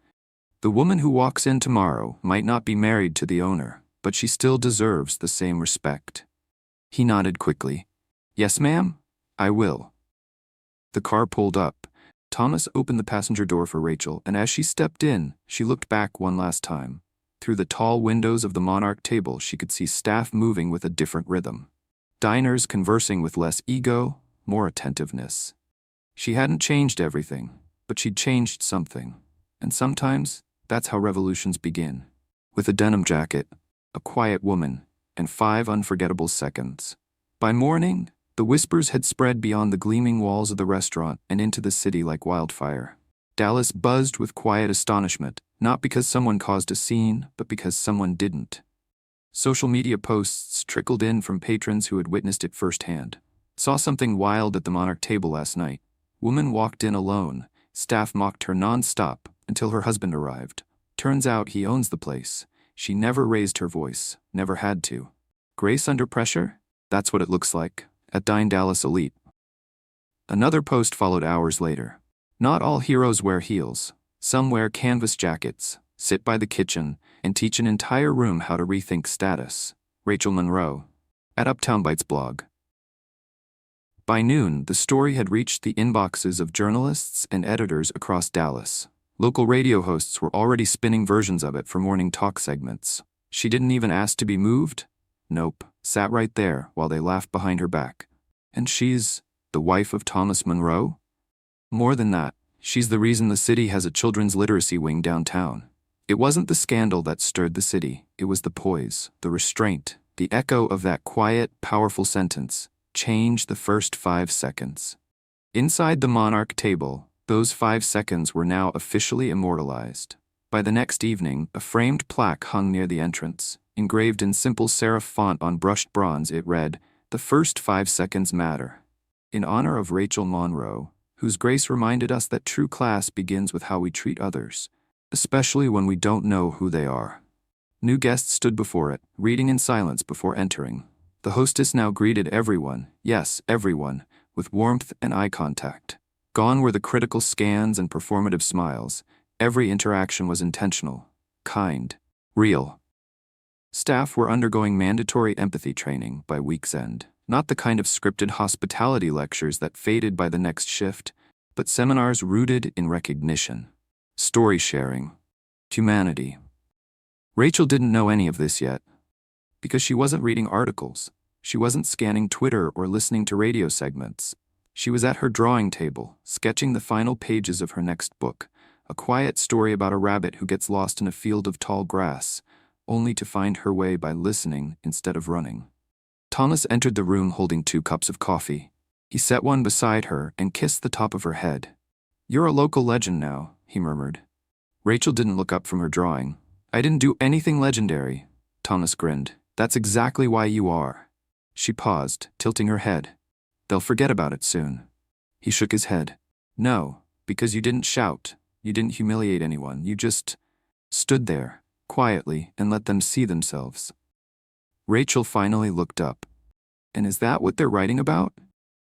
Speaker 1: the woman who walks in tomorrow might not be married to the owner, but she still deserves the same respect. He nodded quickly. Yes, ma'am, I will. The car pulled up. Thomas opened the passenger door for Rachel, and as she stepped in, she looked back one last time. Through the tall windows of the Monarch table, she could see staff moving with a different rhythm. Diners conversing with less ego, more attentiveness. She hadn't changed everything, but she'd changed something. And sometimes, that's how revolutions begin. With a denim jacket, a quiet woman, and 5 unforgettable seconds. By morning, the whispers had spread beyond the gleaming walls of the restaurant and into the city like wildfire. Dallas buzzed with quiet astonishment, not because someone caused a scene, but because someone didn't. Social media posts trickled in from patrons who had witnessed it firsthand. Saw something wild at the Monarch table last night. Woman walked in alone. Staff mocked her non-stop until her husband arrived. Turns out he owns the place. She never raised her voice, never had to. Grace under pressure? That's what it looks like at Dine Dallas Elite. Another post followed hours later. Not all heroes wear heels. Some wear canvas jackets, sit by the kitchen, and teach an entire room how to rethink status. Rachel Monroe. At Uptown Bites blog. By noon, the story had reached the inboxes of journalists and editors across Dallas. Local radio hosts were already spinning versions of it for morning talk segments. She didn't even ask to be moved? Nope, sat right there while they laughed behind her back. And she's the wife of Thomas Monroe? More than that, she's the reason the city has a children's literacy wing downtown. It wasn't the scandal that stirred the city, it was the poise, the restraint, the echo of that quiet, powerful sentence, change the first 5 seconds. Inside the Monarch table, those 5 seconds were now officially immortalized. By the next evening, a framed plaque hung near the entrance. Engraved in simple serif font on brushed bronze, it read, "The first 5 seconds matter." in honor of Rachel Monroe, whose grace reminded us that true class begins with how we treat others, especially when we don't know who they are. New guests stood before it, reading in silence before entering. The hostess now greeted everyone, yes, everyone, with warmth and eye contact. Gone were the critical scans and performative smiles. Every interaction was intentional, kind, real. Staff were undergoing mandatory empathy training by week's end. Not the kind of scripted hospitality lectures that faded by the next shift, but seminars rooted in recognition, story sharing, humanity. Rachel didn't know any of this yet, because she wasn't reading articles, she wasn't scanning Twitter or listening to radio segments. She was at her drawing table, sketching the final pages of her next book, a quiet story about a rabbit who gets lost in a field of tall grass, only to find her way by listening instead of running. Thomas entered the room holding 2 cups of coffee. He set one beside her and kissed the top of her head. "You're a local legend now," he murmured. Rachel didn't look up from her drawing. "I didn't do anything legendary," Thomas grinned. "That's exactly why you are." She paused, tilting her head. "They'll forget about it soon." He shook his head. "No, because you didn't shout. You didn't humiliate anyone. You just stood there, quietly, and let them see themselves." Rachel finally looked up. "And is that what they're writing about?"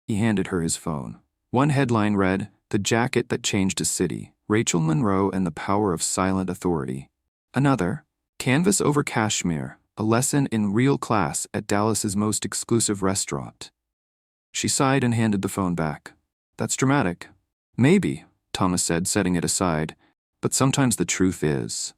Speaker 1: He handed her his phone. One headline read, "The Jacket That Changed a City, Rachel Monroe and the Power of Silent Authority." Another, "Canvas Over Kashmir, a lesson in real class at Dallas's most exclusive restaurant." She sighed and handed the phone back. "That's dramatic." "Maybe," Thomas said, setting it aside, "but sometimes the truth is."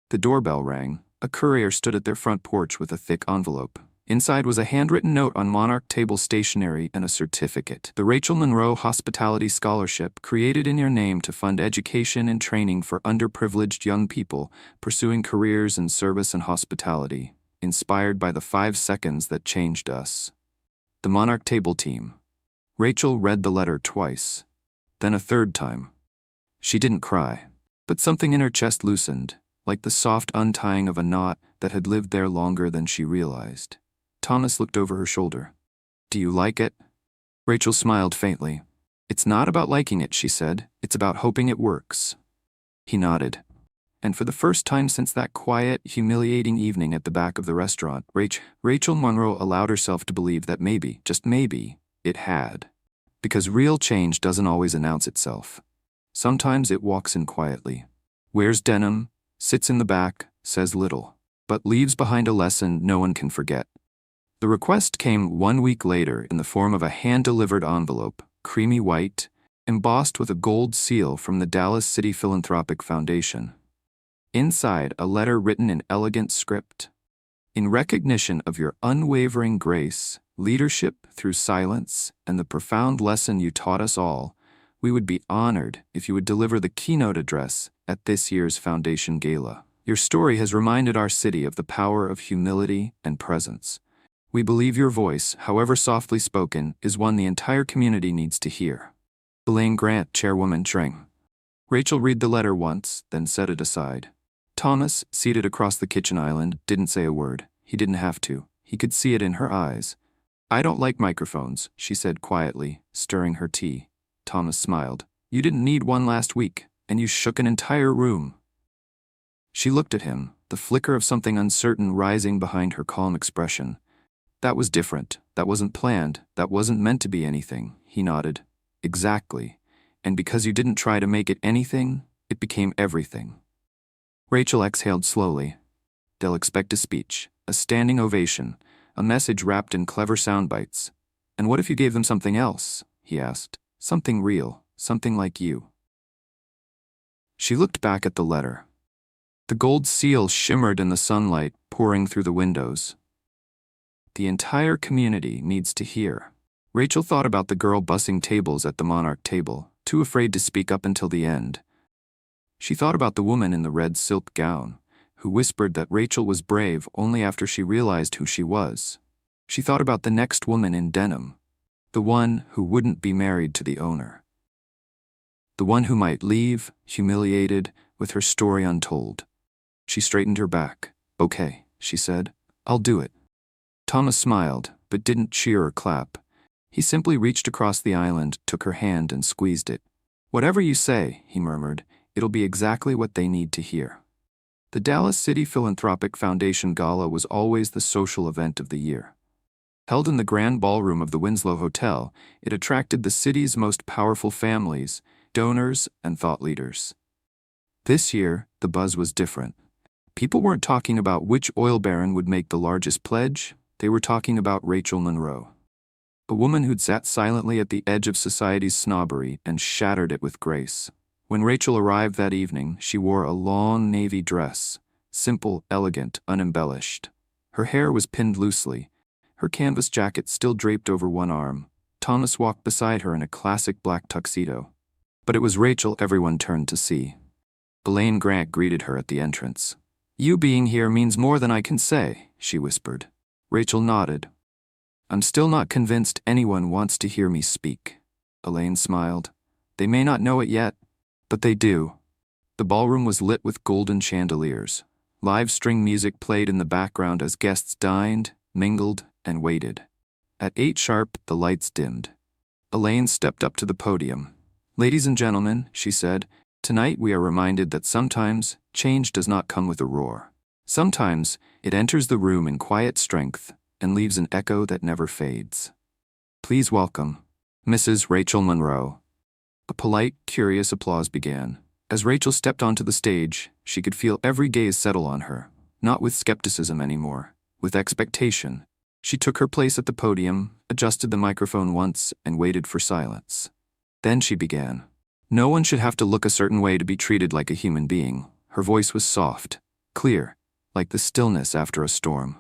Speaker 1: The doorbell rang. A courier stood at their front porch with a thick envelope. Inside was a handwritten note on Monarch table stationery and a certificate. "The Rachel Monroe Hospitality Scholarship, created in your name to fund education and training for underprivileged young people pursuing careers in service and hospitality, inspired by the 5 seconds that changed us. The Monarch table team." Rachel read the letter twice, then a third time. She didn't cry, but something in her chest loosened, like the soft untying of a knot that had lived there longer than she realized. Thomas looked over her shoulder. "Do you like it?" Rachel smiled faintly. "It's not about liking it," she said. "It's about hoping it works." He nodded. And for the first time since that quiet, humiliating evening at the back of the restaurant, Rachel Monroe allowed herself to believe that maybe, just maybe, it had. Because real change doesn't always announce itself. Sometimes it walks in quietly. Wears denim, sits in the back, says little, but leaves behind a lesson no one can forget. The request came 1 week later in the form of a hand-delivered envelope, creamy white, embossed with a gold seal from the Dallas City Philanthropic Foundation. Inside, a letter written in elegant script. "In recognition of your unwavering grace, leadership through silence, and the profound lesson you taught us all, we would be honored if you would deliver the keynote address at this year's Foundation Gala. Your story has reminded our city of the power of humility and presence. We believe your voice, however softly spoken, is one the entire community needs to hear. Elaine Grant, Chairwoman Tring." Rachel read the letter once, then set it aside. Thomas, seated across the kitchen island, didn't say a word. He didn't have to. He could see it in her eyes. "I don't like microphones," she said quietly, stirring her tea. Thomas smiled. "You didn't need one last week, and you shook an entire room." She looked at him, the flicker of something uncertain rising behind her calm expression. "That was different. That wasn't planned. That wasn't meant to be anything," he nodded. "Exactly. And because you didn't try to make it anything, it became everything." Rachel exhaled slowly. They'll expect a speech, a standing ovation, a message wrapped in clever sound bites. "And what if you gave them something else?" he asked. "Something real, something like you." She looked back at the letter. The gold seal shimmered in the sunlight pouring through the windows. "The entire community needs to hear." Rachel thought about the girl bussing tables at the Monarch table, too afraid to speak up until the end. She thought about the woman in the red silk gown, who whispered that Rachel was brave only after she realized who she was. She thought about the next woman in denim, the one who wouldn't be married to the owner. The one who might leave, humiliated, with her story untold. She straightened her back. "Okay," she said. "I'll do it." Thomas smiled, but didn't cheer or clap. He simply reached across the island, took her hand, and squeezed it. "Whatever you say," he murmured, "it'll be exactly what they need to hear." The Dallas City Philanthropic Foundation Gala was always the social event of the year. Held in the grand ballroom of the Winslow Hotel, it attracted the city's most powerful families, donors, and thought leaders. This year, the buzz was different. People weren't talking about which oil baron would make the largest pledge, they were talking about Rachel Monroe. A woman who'd sat silently at the edge of society's snobbery and shattered it with grace. When Rachel arrived that evening, she wore a long navy dress, simple, elegant, unembellished. Her hair was pinned loosely, her canvas jacket still draped over one arm. Thomas walked beside her in a classic black tuxedo. But it was Rachel everyone turned to see. Elaine Grant greeted her at the entrance. "You being here means more than I can say," she whispered. Rachel nodded. "I'm still not convinced anyone wants to hear me speak." Elaine smiled. "They may not know it yet, but they do." The ballroom was lit with golden chandeliers. Live string music played in the background as guests dined, mingled, and waited. At 8 sharp, the lights dimmed. Elaine stepped up to the podium. "Ladies and gentlemen," she said, "tonight we are reminded that sometimes change does not come with a roar. Sometimes it enters the room in quiet strength and leaves an echo that never fades. Please welcome Mrs. Rachel Monroe." A polite, curious applause began. As Rachel stepped onto the stage, she could feel every gaze settle on her, not with skepticism anymore, with expectation. She took her place at the podium, adjusted the microphone once, and waited for silence. Then she began. "No one should have to look a certain way to be treated like a human being." Her voice was soft, clear, like the stillness after a storm.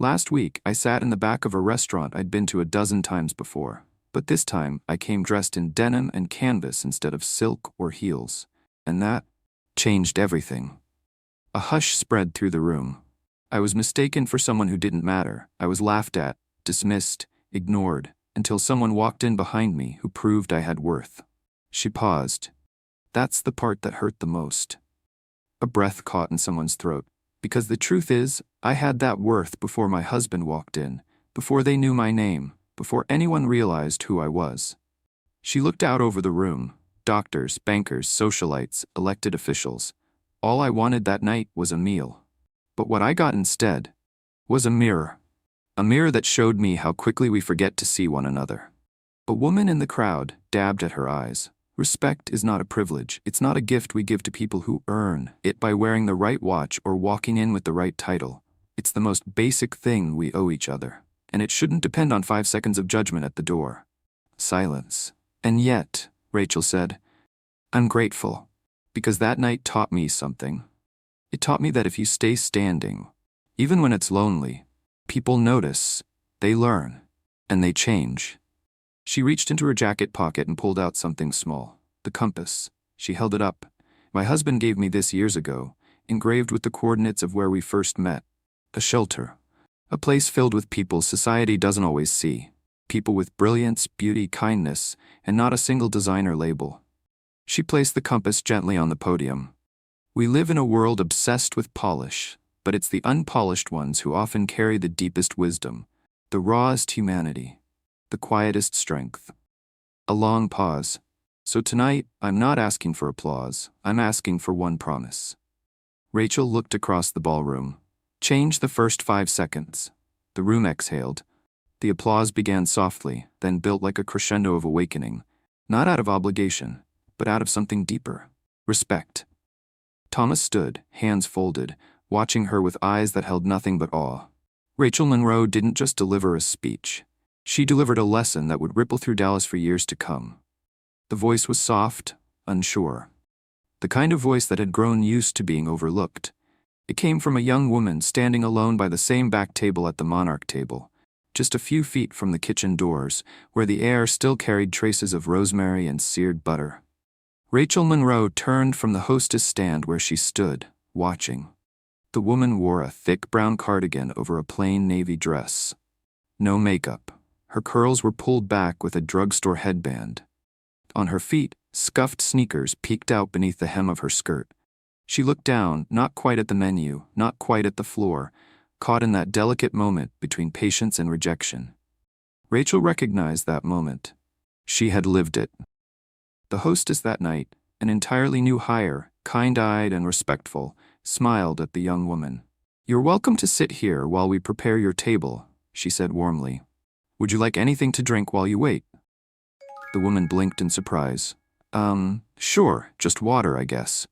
Speaker 1: "Last week, I sat in the back of a restaurant I'd been to a dozen times before. But this time, I came dressed in denim and canvas instead of silk or heels. And that changed everything." A hush spread through the room. I was mistaken for someone who didn't matter. I was laughed at, dismissed, ignored, until someone walked in behind me who proved I had worth. She paused. That's the part that hurt the most. A breath caught in someone's throat. Because the truth is, I had that worth before my husband walked in, before they knew my name, before anyone realized who I was. She looked out over the room. Doctors, bankers, socialites, elected officials. All I wanted that night was a meal. But what I got instead was a mirror. A mirror that showed me how quickly we forget to see one another. A woman in the crowd dabbed at her eyes. Respect is not a privilege. It's not a gift we give to people who earn it by wearing the right watch or walking in with the right title. It's the most basic thing we owe each other. And it shouldn't depend on 5 seconds of judgment at the door. Silence. "And yet," Rachel said, "I'm grateful. Because that night taught me something. It taught me that if you stay standing, even when it's lonely, people notice, they learn, and they change." She reached into her jacket pocket and pulled out something small. The compass. She held it up. "My husband gave me this years ago, engraved with the coordinates of where we first met. A shelter. A place filled with people society doesn't always see. People with brilliance, beauty, kindness, and not a single designer label." She placed the compass gently on the podium. "We live in a world obsessed with polish, but it's the unpolished ones who often carry the deepest wisdom, the rawest humanity, the quietest strength." A long pause. "So tonight, I'm not asking for applause, I'm asking for one promise." Rachel looked across the ballroom. Change the first 5 seconds. The room exhaled. The applause began softly, then built like a crescendo of awakening, not out of obligation, but out of something deeper. Respect. Thomas stood, hands folded, watching her with eyes that held nothing but awe. Rachel Monroe didn't just deliver a speech. She delivered a lesson that would ripple through Dallas for years to come. The voice was soft, unsure. The kind of voice that had grown used to being overlooked. It came from a young woman standing alone by the same back table at the Monarch table, just a few feet from the kitchen doors, where the air still carried traces of rosemary and seared butter. Rachel Monroe turned from the hostess stand where she stood, watching. The woman wore a thick brown cardigan over a plain navy dress. No makeup. Her curls were pulled back with a drugstore headband. On her feet, scuffed sneakers peeked out beneath the hem of her skirt. She looked down, not quite at the menu, not quite at the floor, caught in that delicate moment between patience and rejection. Rachel recognized that moment. She had lived it. The hostess that night, an entirely new hire, kind-eyed and respectful, smiled at the young woman. "You're welcome to sit here while we prepare your table," she said warmly. "Would you like anything to drink while you wait?" The woman blinked in surprise. Sure, just water, I guess."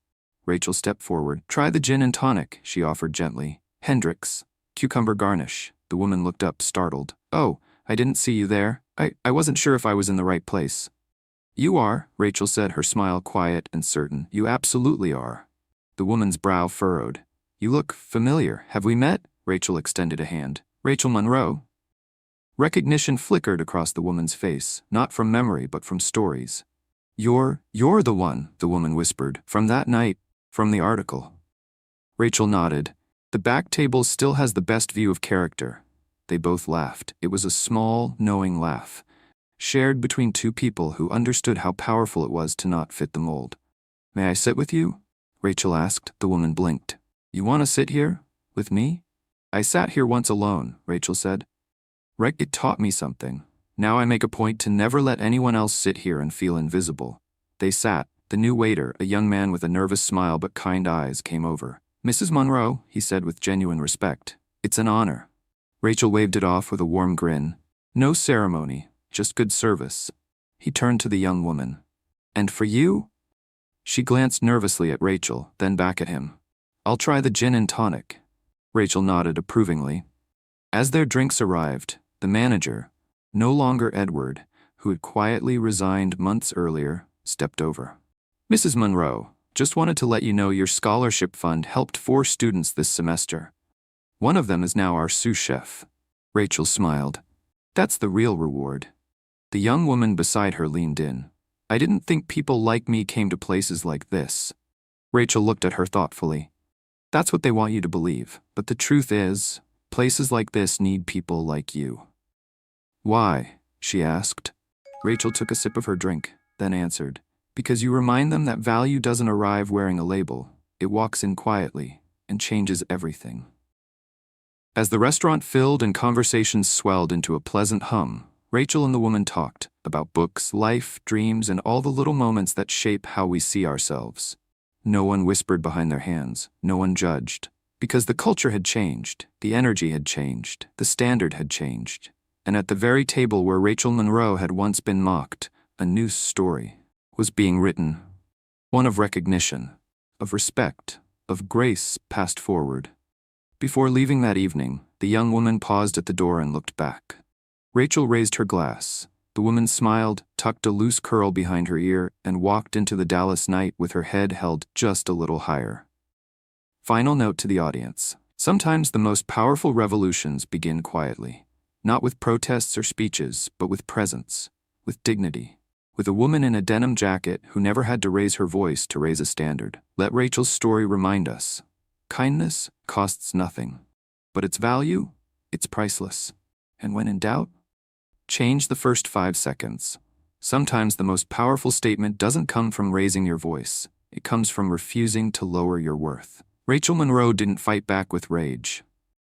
Speaker 1: Rachel stepped forward. "Try the gin and tonic," she offered gently. "Hendrix, cucumber garnish." The woman looked up, startled. "Oh, I didn't see you there. I wasn't sure if I was in the right place." "You are," Rachel said, her smile quiet and certain. "You absolutely are." The woman's brow furrowed. "You look familiar. Have we met?" Rachel extended a hand. "Rachel Monroe?" Recognition flickered across the woman's face, not from memory but from stories. You're the one," the woman whispered. "From that night, from the article." Rachel nodded. "The back table still has the best view of character." They both laughed. It was a small, knowing laugh, shared between two people who understood how powerful it was to not fit the mold. "May I sit with you?" Rachel asked. The woman blinked. "You want to sit here? With me?" "I sat here once alone," Rachel said. "It taught me something. Now I make a point to never let anyone else sit here and feel invisible." They sat. The new waiter, a young man with a nervous smile but kind eyes, came over. "Mrs. Monroe," he said with genuine respect. "It's an honor." Rachel waved it off with a warm grin. "No ceremony, just good service." He turned to the young woman. "And for you?" She glanced nervously at Rachel, then back at him. "I'll try the gin and tonic." Rachel nodded approvingly. As their drinks arrived, the manager, no longer Edward, who had quietly resigned months earlier, stepped over. "Mrs. Monroe, just wanted to let you know your scholarship fund helped 4 students this semester. One of them is now our sous chef." Rachel smiled. "That's the real reward." The young woman beside her leaned in. "I didn't think people like me came to places like this." Rachel looked at her thoughtfully. "That's what they want you to believe, but the truth is, places like this need people like you." "Why?" she asked. Rachel took a sip of her drink, then answered, "Because you remind them that value doesn't arrive wearing a label. It walks in quietly and changes everything." As the restaurant filled and conversations swelled into a pleasant hum, Rachel and the woman talked about books, life, dreams, and all the little moments that shape how we see ourselves. No one whispered behind their hands, no one judged, because the culture had changed, the energy had changed, the standard had changed. And at the very table where Rachel Monroe had once been mocked, a new story was being written. One of recognition, of respect, of grace passed forward. Before leaving that evening, the young woman paused at the door and looked back. Rachel raised her glass. The woman smiled, tucked a loose curl behind her ear, and walked into the Dallas night with her head held just a little higher. Final note to the audience. Sometimes the most powerful revolutions begin quietly. Not with protests or speeches, but with presence, with dignity, with a woman in a denim jacket who never had to raise her voice to raise a standard. Let Rachel's story remind us. Kindness costs nothing, but its value, it's priceless. And when in doubt, change the first 5 seconds. Sometimes the most powerful statement doesn't come from raising your voice. It comes from refusing to lower your worth. Rachel Monroe didn't fight back with rage.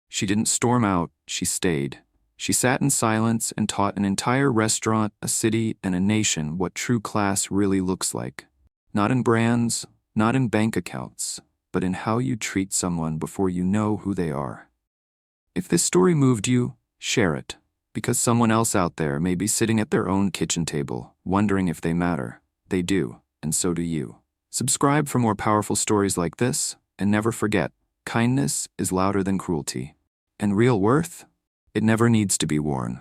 Speaker 1: She didn't storm out, she stayed. She sat in silence and taught an entire restaurant, a city, and a nation what true class really looks like. Not in brands, not in bank accounts, but in how you treat someone before you know who they are. If this story moved you, share it, because someone else out there may be sitting at their own kitchen table, wondering if they matter. They do, and so do you. Subscribe for more powerful stories like this, and never forget, kindness is louder than cruelty. And real worth? It never needs to be worn.